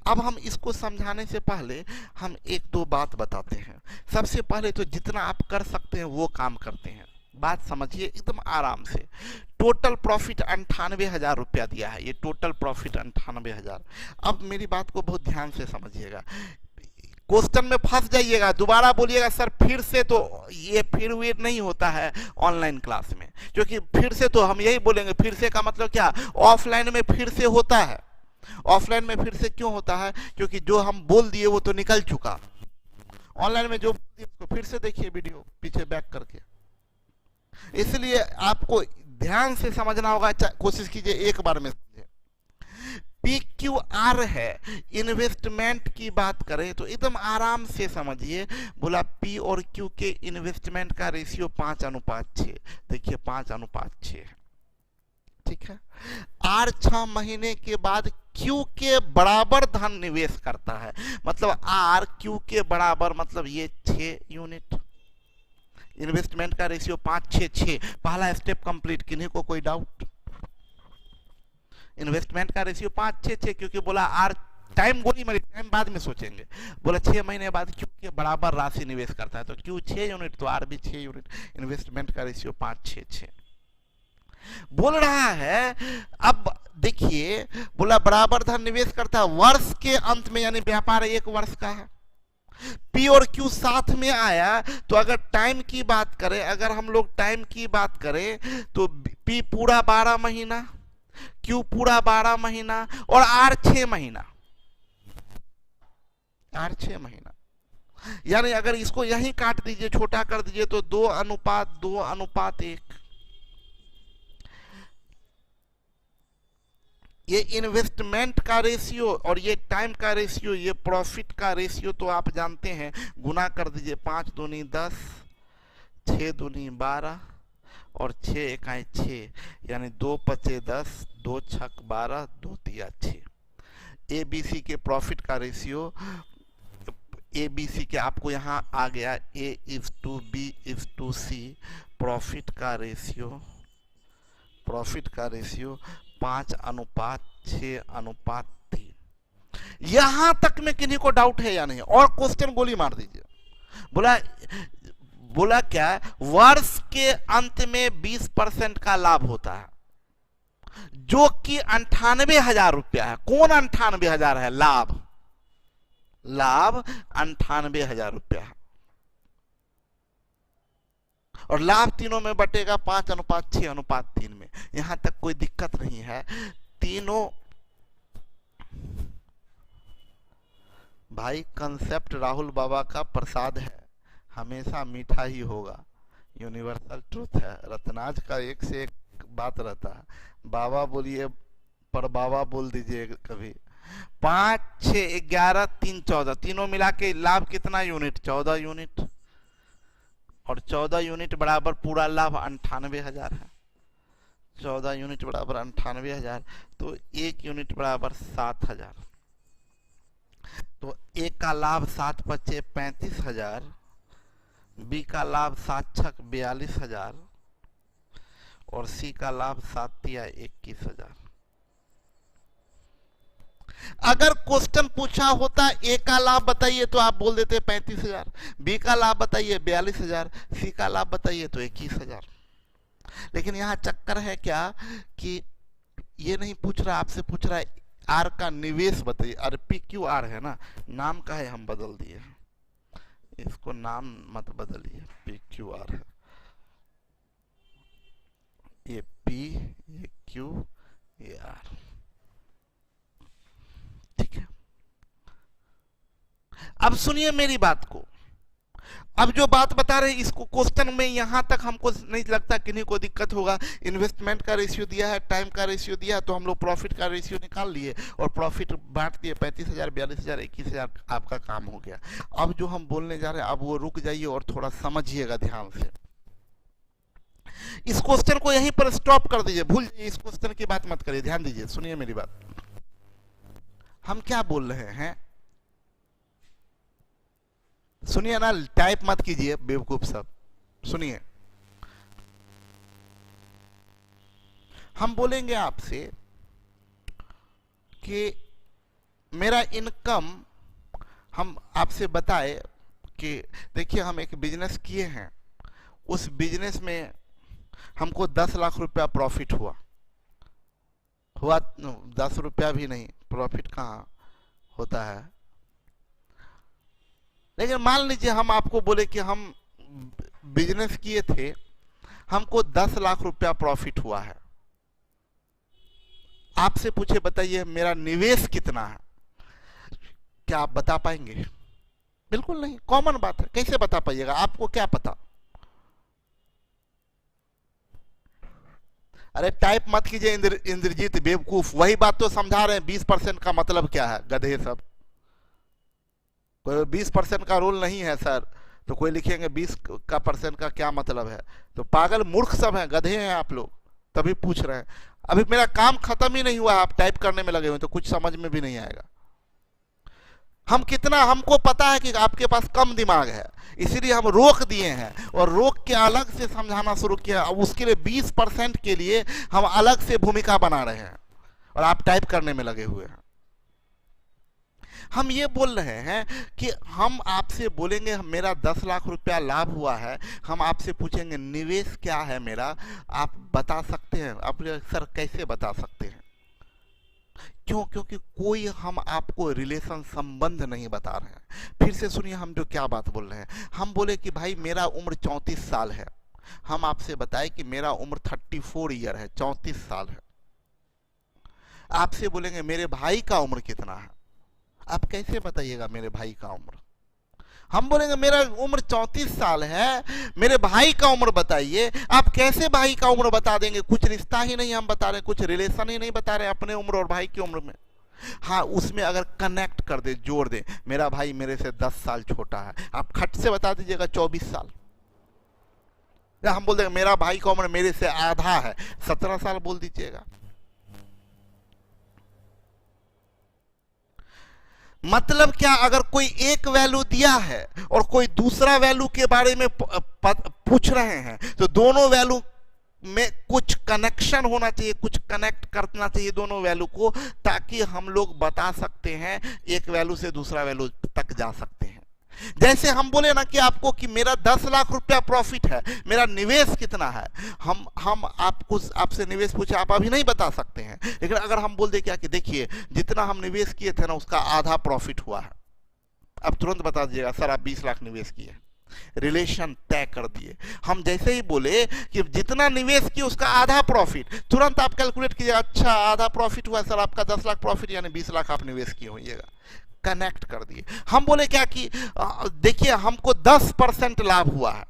अब हम इसको समझाने से पहले हम 1-2 बात बताते हैं। सबसे पहले तो जितना आप कर सकते हैं वो काम करते हैं, बात समझिए एकदम आराम से। टोटल प्रॉफिट 98,000 रुपया दिया है, ये टोटल प्रॉफिट 98,000। अब मेरी बात को बहुत ध्यान से समझिएगा, क्वेश्चन में फंस जाइएगा, दोबारा बोलिएगा सर फिर से, तो ये फिर वीर नहीं होता है ऑनलाइन क्लास में, क्योंकि फिर से तो हम यही बोलेंगे, फिर से का मतलब क्या? ऑफलाइन में फिर से होता है। ऑफलाइन में फिर से क्यों होता है? क्योंकि जो हम बोल दिए वो तो निकल चुका। ऑनलाइन में जो बोल दिए उसको फिर से देखिए, वीडियो पीछे बैक करके। इसलिए आपको ध्यान से समझना होगा, कोशिश कीजिए एक बार में समझे। पी क्यू आर है, इन्वेस्टमेंट की बात करें तो एकदम आराम से समझिए। बोला पी और क्यू के इन्वेस्टमेंट का रेशियो 5:6, देखिए 5:6 है, ठीक है। आर 6 महीने के बाद क्यू के बराबर धन निवेश करता है, मतलब आर क्यू के बराबर, मतलब ये 6 यूनिट। इन्वेस्टमेंट का रेशियो 5:6, पहला स्टेप कंप्लीट। किन्हीं को कोई डाउट? इन्वेस्टमेंट का रेशियो 5:6, क्योंकि बोला आर, टाइम गोली मरी, टाइम बाद में सोचेंगे। बोला 6 महीने बाद क्यू के बराबर राशि निवेश करता है, तो क्यू 6 यूनिट तो आर भी 6 यूनिट। इन्वेस्टमेंट का रेशियो 5:6 बोल रहा है। अब देखिए, बोला बराबर धन निवेश करता है वर्ष के अंत में, यानी व्यापार 1 वर्ष का है। पी और क्यू साथ में आया, तो अगर टाइम की बात करें, अगर हम लोग टाइम की बात करें तो पी पूरा 12 महीना, क्यू पूरा 12 महीना, और आर 6 महीना, आर 6 महीना। यानी अगर इसको यहीं काट दीजिए, छोटा कर दीजिए, तो 2:2:1। ये इन्वेस्टमेंट का रेशियो और ये टाइम का रेशियो, ये प्रॉफिट का रेशियो तो आप जानते हैं, गुना कर दीजिए। 5 दूनी 10, 6 दूनी 12 और 6 इकाई 6, यानी 2 पचे 10, 2 छक 12, 2 तिया 6। एबीसी के प्रॉफिट का रेशियो, एबीसी के आपको यहाँ आ गया, A:B:C। प्रॉफिट का रेशियो 5:6:3। यहां तक में किन्हीं को डाउट है या नहीं? और क्वेश्चन गोली मार दीजिए। बोला क्या? वर्ष के अंत में 20% का लाभ होता है, जो कि 98,000 रुपया है। कौन 98,000 है? लाभ 98,000 रुपया है, और लाभ तीनों में बटेगा 5:6:3 में। यहां तक कोई दिक्कत नहीं है। तीनों भाई, कंसेप्ट राहुल बाबा का प्रसाद है, हमेशा मीठा ही होगा, यूनिवर्सल ट्रूथ है। रत्नाज का एक से एक बात रहता है। बाबा बोलिए, पर बाबा बोल दीजिए कभी। 5, 6, 11, 3, 14, तीनों मिला के लाभ कितना यूनिट? 14 यूनिट, और 14 यूनिट बराबर पूरा लाभ 98,000 है। 14 यूनिट बराबर 98,000, तो 1 यूनिट बराबर 7,000। तो ए का लाभ 7 पच्चे 35,000, बी का लाभ 7 छक 42,000 और सी का लाभ 7 तिया 21,000। अगर क्वेश्चन पूछा होता ए का लाभ बताइए तो आप बोल देते 35,000, बी का लाभ बताइए 42,000, सी का लाभ बताइए तो 21,000। लेकिन यहाँ चक्कर है क्या कि ये नहीं पूछ रहा, आपसे पूछ रहा है आर का निवेश बताइए। अरे पी क्यू आर है ना, नाम का है, हम बदल दिए, इसको नाम मत बदलिए, पी क्यू आर है, ये पी ये क्यू ये आर, ठीक है। अब सुनिए मेरी बात को, अब जो बात बता रहे इसको क्वेश्चन में यहां तक हमको नहीं लगता किन्हीं को दिक्कत होगा। इन्वेस्टमेंट का रेशियो दिया है, टाइम का रेशियो दिया है, तो हम लोग प्रॉफिट का रेशियो निकाल लिए और प्रॉफिट बांट दिए, 35,000 42,000 21,000 आपका काम हो गया। अब जो हम बोलने जा रहे हैं अब वो रुक जाइए और थोड़ा समझिएगा ध्यान से। इस क्वेश्चन को यहीं पर स्टॉप कर दीजिए, भूल जाइए, इस क्वेश्चन की बात मत करिए, ध्यान दीजिए, सुनिए मेरी बात। हम क्या बोल रहे हैं सुनिए ना, टाइप मत कीजिए बेवकूफ सब, सुनिए। हम बोलेंगे आपसे कि मेरा इनकम, हम आपसे बताए कि देखिए हम एक बिजनेस किए हैं, उस बिजनेस में हमको 10 लाख रुपया प्रॉफिट हुआ 10 रुपया भी नहीं, प्रॉफिट कहाँ होता है। लेकिन मान लीजिए हम आपको बोले कि हम बिजनेस किए थे, हमको 10 लाख रुपया प्रॉफिट हुआ है, आपसे पूछे बताइए मेरा निवेश कितना है, क्या आप बता पाएंगे? बिल्कुल नहीं, कॉमन बात है, कैसे बता पाइएगा, आपको क्या पता। अरे टाइप मत कीजिए इंद्रजीत बेवकूफ, वही बात तो समझा रहे हैं, 20% का मतलब क्या है, गधे सब। कोई 20% का रूल नहीं है सर, तो कोई लिखेंगे 20% का क्या मतलब है, तो पागल मूर्ख सब हैं, गधे हैं आप लोग, तभी पूछ रहे हैं। अभी मेरा काम खत्म ही नहीं हुआ, आप टाइप करने में लगे हुए तो कुछ समझ में भी नहीं आएगा। हम कितना, हमको पता है कि आपके पास कम दिमाग है, इसीलिए हम रोक दिए हैं और रोक के अलग से समझाना शुरू किया। अब उसके लिए 20% के लिए हम अलग से भूमिका बना रहे हैं और आप टाइप करने में लगे हुए हैं। हम ये बोल रहे हैं कि हम आपसे बोलेंगे मेरा 10 लाख रुपया लाभ हुआ है, हम आपसे पूछेंगे निवेश क्या है मेरा, आप बता सकते हैं? आप सर कैसे बता सकते हैं? क्यों? क्योंकि कोई हम आपको रिलेशन संबंध नहीं बता रहे हैं। फिर से सुनिए हम जो क्या बात बोल रहे हैं। हम बोले कि भाई मेरा उम्र 34 साल है, हम आपसे बताए कि मेरा उम्र 34 ईयर है, 34 साल है। आपसे बोलेंगे मेरे भाई का उम्र कितना है, आप कैसे बताइएगा मेरे भाई का उम्र? हम बोलेंगे मेरा उम्र 34 साल है, मेरे भाई का उम्र बताइए। आप कैसे भाई का उम्र बता देंगे? कुछ रिश्ता ही नहीं हम बता रहे, कुछ रिलेशन ही नहीं बता रहे अपने उम्र और भाई की उम्र में। हाँ, उसमें अगर कनेक्ट कर दे, जोड़ दे, मेरा भाई मेरे से 10 साल छोटा है, आप खट से बता दीजिएगा 24 साल। या हम बोल देंगे मेरा भाई का उम्र मेरे से आधा है, 17 साल बोल दीजिएगा। मतलब क्या, अगर कोई एक वैल्यू दिया है और कोई दूसरा वैल्यू के बारे में पूछ रहे हैं, तो दोनों वैल्यू में कुछ कनेक्शन होना चाहिए, कुछ कनेक्ट करना चाहिए दोनों वैल्यू को, ताकि हम लोग बता सकते हैं, एक वैल्यू से दूसरा वैल्यू तक जा सकते हैं। जैसे हम बोले ना कि आपको कि मेरा 10 लाख रुपया प्रॉफिट है, मेरा निवेश कितना है, हम आपको आपसे निवेश पूछे, आप अभी नहीं बता सकते हैं। लेकिन अगर हम बोल दे क्या कि देखिए जितना हम निवेश किए थे ना उसका आधा प्रॉफिट हुआ है, अब तुरंत बता दीजिएगा सर आप 20 लाख निवेश किए, रिलेशन तय कर दिए। हम जैसे ही बोले कि जितना निवेश किए उसका आधा प्रॉफिट, तुरंत आप कैलकुलेट कीजिएगा, अच्छा आधा प्रॉफिट हुआ सर आपका 10 लाख प्रॉफिट, यानी 20 लाख आप निवेश किए होइएगा, कनेक्ट कर दिए। हम बोले क्या कि देखिए हमको 10% लाभ हुआ है,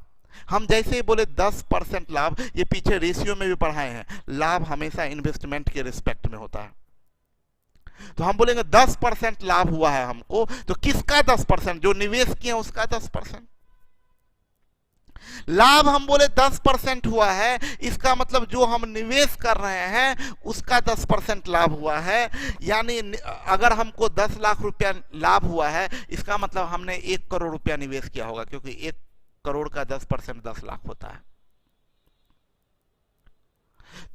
हम जैसे ही बोले 10% लाभ, ये पीछे रेशियो में भी पढ़ाए हैं, लाभ हमेशा इन्वेस्टमेंट के रिस्पेक्ट में होता है। तो हम बोलेंगे 10% लाभ हुआ है हमको, तो किसका 10%? जो निवेश किए उसका 10%। लाभ हम बोले 10% हुआ है, इसका मतलब जो हम निवेश कर रहे हैं उसका 10% लाभ हुआ है। यानी अगर हमको 10 लाख रुपया लाभ हुआ है, इसका मतलब हमने 1 करोड़ रुपया निवेश किया होगा, क्योंकि 1 करोड़ का 10% 10 लाख होता है।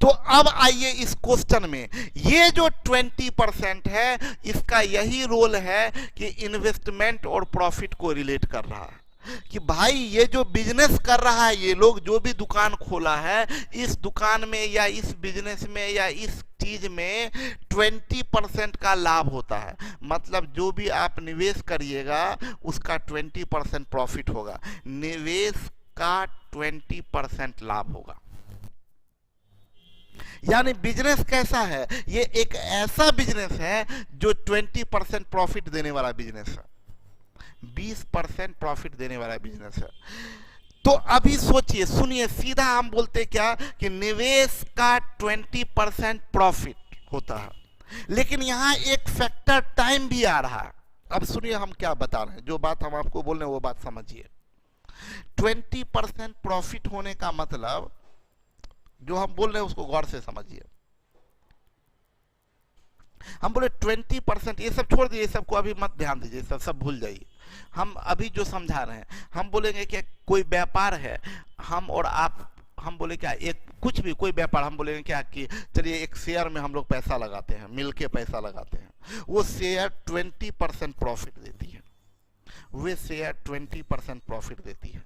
तो अब आइए इस क्वेश्चन में, ये जो 20% है, इसका यही रोल है कि इन्वेस्टमेंट और प्रॉफिट को रिलेट कर रहा है कि भाई ये जो बिजनेस कर रहा है, ये लोग जो भी दुकान खोला है, इस दुकान में या इस बिजनेस में या इस चीज में 20% का लाभ होता है। मतलब जो भी आप निवेश करिएगा उसका 20% प्रॉफिट होगा, निवेश का 20% लाभ होगा। यानी बिजनेस कैसा है, ये एक ऐसा बिजनेस है जो 20% प्रॉफिट देने वाला बिजनेस है, 20% प्रॉफिट देने वाला बिजनेस है। तो अभी सोचिए, सुनिए, सीधा हम बोलते क्या कि निवेश का 20% प्रॉफिट होता है, लेकिन यहां एक फैक्टर टाइम भी आ रहा है। अब सुनिए हम क्या बता रहे हैं, जो बात हम आपको बोल रहे हैं वो बात समझिए। 20% प्रॉफिट होने का मतलब, जो हम बोल रहे हैं उसको गौर से समझिए। हम बोले 20%, ये सब छोड़ दीजिए, सबको अभी मत ध्यान दीजिए, सब भूल जाइए। हम अभी जो समझा रहे हैं, हम बोलेंगे कि कोई व्यापार है, हम और आप, हम बोले क्या, एक कुछ भी कोई व्यापार, हम बोलेंगे क्या कि चलिए एक शेयर में हम लोग पैसा लगाते हैं, मिलके पैसा लगाते हैं, वो शेयर 20% प्रॉफिट देती है, वे शेयर 20% प्रॉफिट देती है।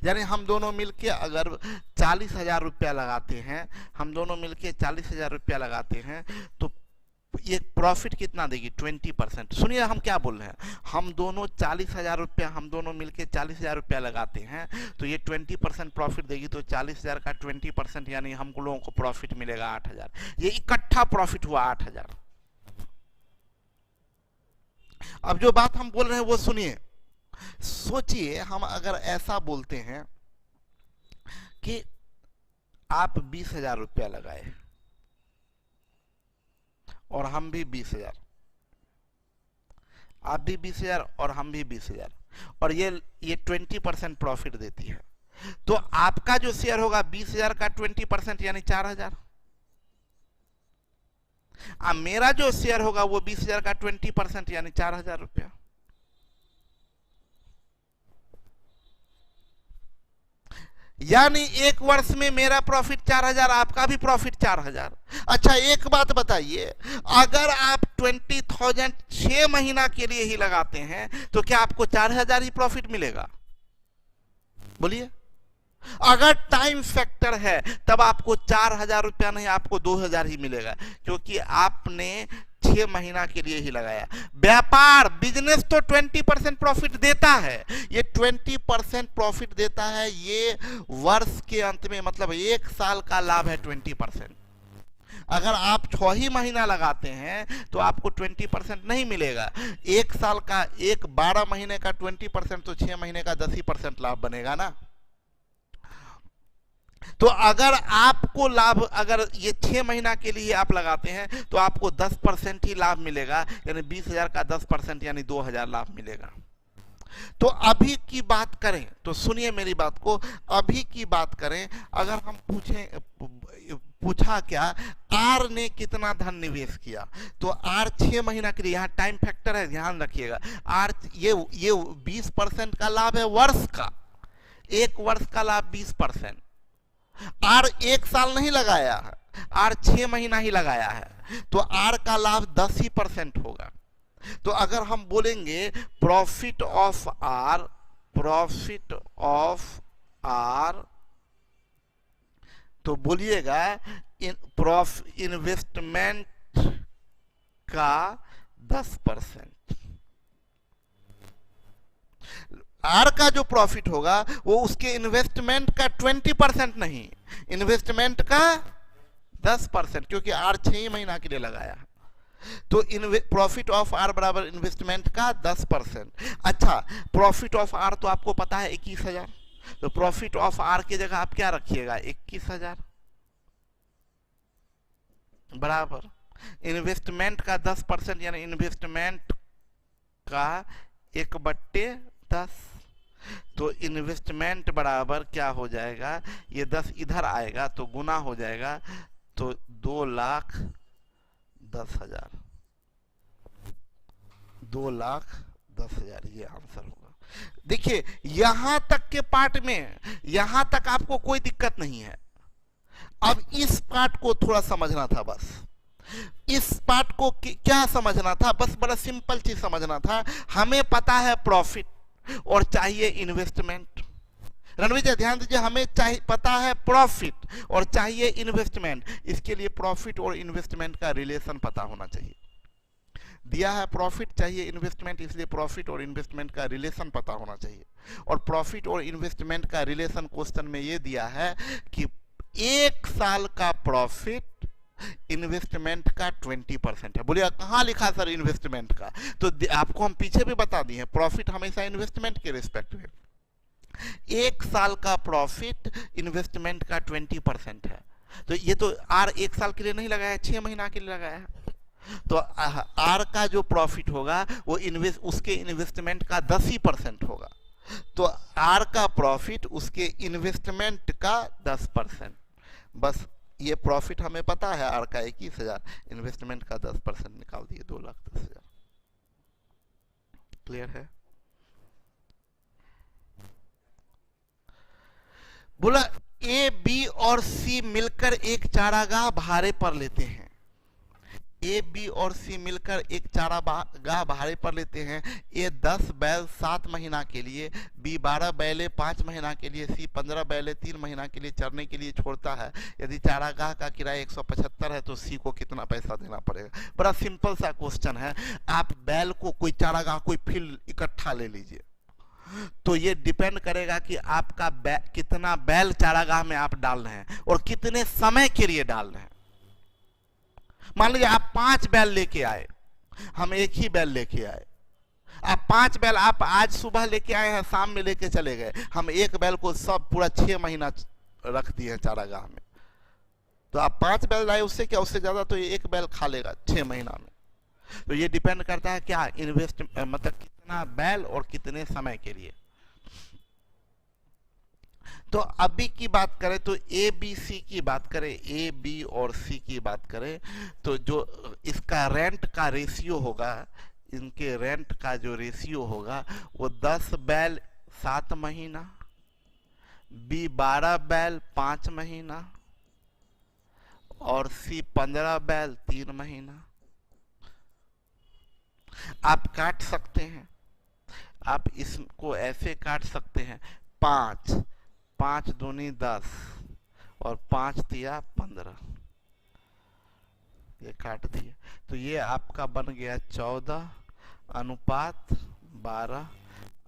यानी हम दोनों मिलके अगर 40,000 रुपया लगाते हैं, हम दोनों मिलके 40,000 रुपया लगाते हैं, तो ये प्रॉफिट कितना देगी, 20%। सुनिए हम क्या बोल रहे हैं, हम दोनों 40,000 रुपया, हम दोनों मिलके 40,000 रुपया लगाते हैं, तो ये 20% प्रॉफिट देगी। तो 40,000 का 20% यानी हम लोगों को प्रॉफिट मिलेगा 8,000। ये इकट्ठा प्रॉफिट हुआ 8,000। अब जो बात हम बोल रहे हैं वो सुनिए। सोचिए हम अगर ऐसा बोलते हैं कि आप 20,000 रुपया लगाए और हम भी 20,000, आप भी 20,000 और हम भी 20,000, और ये 20% प्रॉफिट देती है, तो आपका जो शेयर होगा 20,000 का 20% यानी 4,000, अब मेरा जो शेयर होगा वो 20,000 का 20% यानी 4,000 रुपया। यानी एक वर्ष में मेरा प्रॉफिट 4,000, आपका भी प्रॉफिट 4,000। अच्छा एक बात बताइए, अगर आप 20,000 6 महीना के लिए ही लगाते हैं तो क्या आपको 4,000 ही प्रॉफिट मिलेगा? बोलिए। अगर टाइम फैक्टर है तब आपको 4,000 रुपया नहीं, आपको 2,000 ही मिलेगा, क्योंकि आपने 6 महीना के लिए ही लगाया। व्यापार बिजनेस तो 20% प्रॉफिट देता है, ये 20% प्रॉफिट देता है, ये वर्ष के अंत में, मतलब एक साल का लाभ है 20%। अगर आप 6 ही महीना लगाते हैं तो आपको 20% नहीं मिलेगा। एक साल का, एक 12 महीने का 20% तो 6 महीने का 10 ही % लाभ बनेगा ना। तो अगर आपको लाभ, अगर ये 6 महीना के लिए आप लगाते हैं तो आपको 10% ही लाभ मिलेगा, यानी 20,000 का 10% यानी 2,000 लाभ मिलेगा। तो अभी की बात करें तो सुनिए मेरी बात को, अभी की बात करें, अगर हम पूछा क्या, आर ने कितना धन निवेश किया, तो आर 6 महीना के लिए, यहाँ टाइम फैक्टर है ध्यान रखिएगा, आर ये 20% का लाभ है वर्ष का, एक वर्ष का लाभ 20%। आर एक साल नहीं लगाया है, आर 6 महीना ही लगाया है, तो आर का लाभ 10% होगा। तो अगर हम बोलेंगे profit of R, profit of R, तो बोलिएगा इन्वेस्टमेंट का 10%। आर का जो प्रॉफिट होगा वो उसके इन्वेस्टमेंट का 20% नहीं, इन्वेस्टमेंट का 10%, क्योंकि आर 6 महीना के लिए लगाया। तो प्रॉफिट ऑफ आर बराबर इन्वेस्टमेंट का 10%। अच्छा प्रॉफिट ऑफ आर तो आपको पता है 21,000, तो प्रॉफिट ऑफ आर की जगह आप क्या रखिएगा, 21,000 बराबर इन्वेस्टमेंट का 10%, यानी इन्वेस्टमेंट का 1/10। तो इन्वेस्टमेंट बराबर क्या हो जाएगा, ये 10 इधर आएगा तो गुना हो जाएगा, तो 2,10,000, 2,10,000 ये आंसर होगा। देखिए यहां तक के पार्ट में, यहां तक आपको कोई दिक्कत नहीं है। अब इस पार्ट को थोड़ा समझना था, बस इस पार्ट को क्या समझना था, बस बड़ा सिंपल चीज समझना था। हमें पता है प्रॉफिट और चाहिए इन्वेस्टमेंट। रणवीर जी ध्यान दीजिए, हमें चाहिए पता है प्रॉफिट और चाहिए इन्वेस्टमेंट। इसके लिए प्रॉफिट और इन्वेस्टमेंट का रिलेशन पता होना चाहिए। दिया है प्रॉफिट चाहिए इन्वेस्टमेंट, इसलिए प्रॉफिट और इन्वेस्टमेंट का रिलेशन पता होना चाहिए। और प्रॉफिट और इन्वेस्टमेंट का रिलेशन क्वेश्चन में ये दिया है कि 1 साल का प्रॉफिट इन्वेस्टमेंट का 20% है। बोलिए कहाँ लिखा सर इन्वेस्टमेंट का, तो आपको हम पीछे भी बता दिए हैं, प्रॉफिट हमेशा इन्वेस्टमेंट के रिस्पेक्ट में। 1 साल का प्रॉफिट इन्वेस्टमेंट का 20% है। तो ये तो आर 1 साल के लिए नहीं लगाया है, 6 महीना के लिए लगाया है। तो आर का जो प्रॉफिट होगा वो उसके इन्वेस्टमेंट का 10% होगा। तो आर का प्रॉफिट उसके इन्वेस्टमेंट का 10%। बस ये प्रॉफिट हमें पता है आर का 21,000, इन्वेस्टमेंट का 10% निकाल दिए 2,10,000। क्लियर है? बोला ए बी और सी मिलकर एक चारागाह भाड़े पर लेते हैं। ए बी और सी मिलकर एक चारागाह भाड़े पर लेते हैं। ए 10 बैल 7 महीना के लिए, बी 12 बैले 5 महीना के लिए, सी 15 बैले 3 महीना के लिए चरने के लिए छोड़ता है। यदि चारागाह का किराया 175 है तो सी को कितना पैसा देना पड़ेगा? बड़ा सिंपल सा क्वेश्चन है। आप बैल को कोई चारागाह कोई फील्ड इकट्ठा ले लीजिए, तो ये डिपेंड करेगा कि आपका कितना बैल चारागाह में आप डाल रहे हैं और कितने समय के लिए डाल रहे हैं। मान लीजिए आप 5 बैल लेके आए, हम एक ही बैल लेके आए। आप 5 बैल आप आज सुबह लेके आए हैं, शाम में लेके चले गए। हम एक बैल को सब पूरा 6 महीना रख दिए हैं चारागाह में। तो आप 5 बैल लाए, उससे क्या, उससे ज्यादा तो एक बैल खा लेगा 6 महीना में। तो ये डिपेंड करता है क्या, इन्वेस्ट मतलब कितना बैल और कितने समय के लिए। तो अभी की बात करें तो ए बी सी की बात करें, ए बी और सी की बात करें, तो जो इसका रेंट का रेशियो होगा, इनके रेंट का जो रेशियो होगा वो 10 बैल 7 महीना, बी 12 बैल 5 महीना और सी 15 बैल 3 महीना। आप काट सकते हैं, आप इसको ऐसे काट सकते हैं, 5 5 दूनी 10 और 5 तिया 15, ये काट दिए। तो ये आपका बन गया 14 अनुपात 12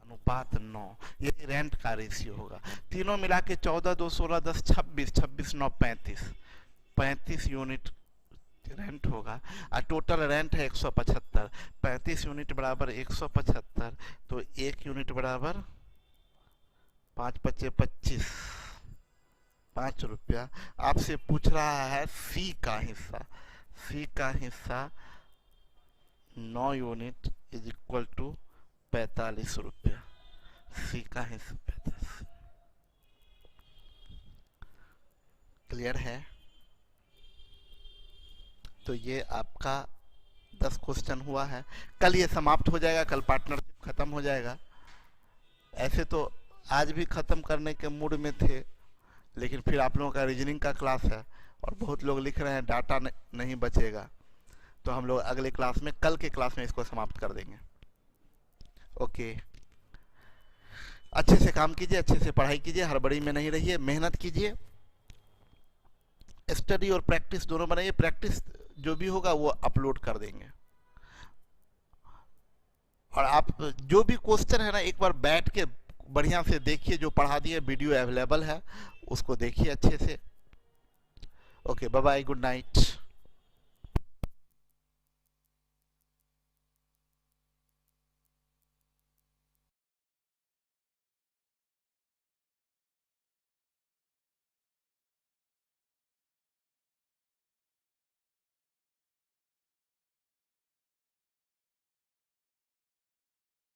अनुपात 9। ये रेंट का रेशियो होगा। तीनों मिला के 14 2 16 10 26 26 9 35 35 यूनिट रेंट होगा। और टोटल रेंट है 175। 35 यूनिट बराबर 175, तो 1 यूनिट बराबर 5 × 25 5 रुपया। आपसे पूछ रहा है सी का हिस्सा, सी का हिस्सा 9 यूनिट इज इक्वल टू 45 रुपया। सी का हिस्सा 45। क्लियर है? तो ये आपका 10 क्वेश्चन हुआ है। कल ये समाप्त हो जाएगा, कल पार्टनरशिप खत्म हो जाएगा। ऐसे तो आज भी खत्म करने के मूड में थे, लेकिन फिर आप लोगों का रीजनिंग का क्लास है और बहुत लोग लिख रहे हैं डाटा नहीं बचेगा, तो हम लोग अगले क्लास में, कल के क्लास में इसको समाप्त कर देंगे। ओके, अच्छे से काम कीजिए, अच्छे से पढ़ाई कीजिए, हड़बड़ी में नहीं रहिए, मेहनत कीजिए। स्टडी और प्रैक्टिस दोनों बनाइए। प्रैक्टिस जो भी होगा वो अपलोड कर देंगे। और आप जो भी क्वेश्चन है ना, एक बार बैठ के बढ़िया से देखिए, जो पढ़ा दिए वीडियो अवेलेबल है, उसको देखिए अच्छे से। Okay, bye bye, good night.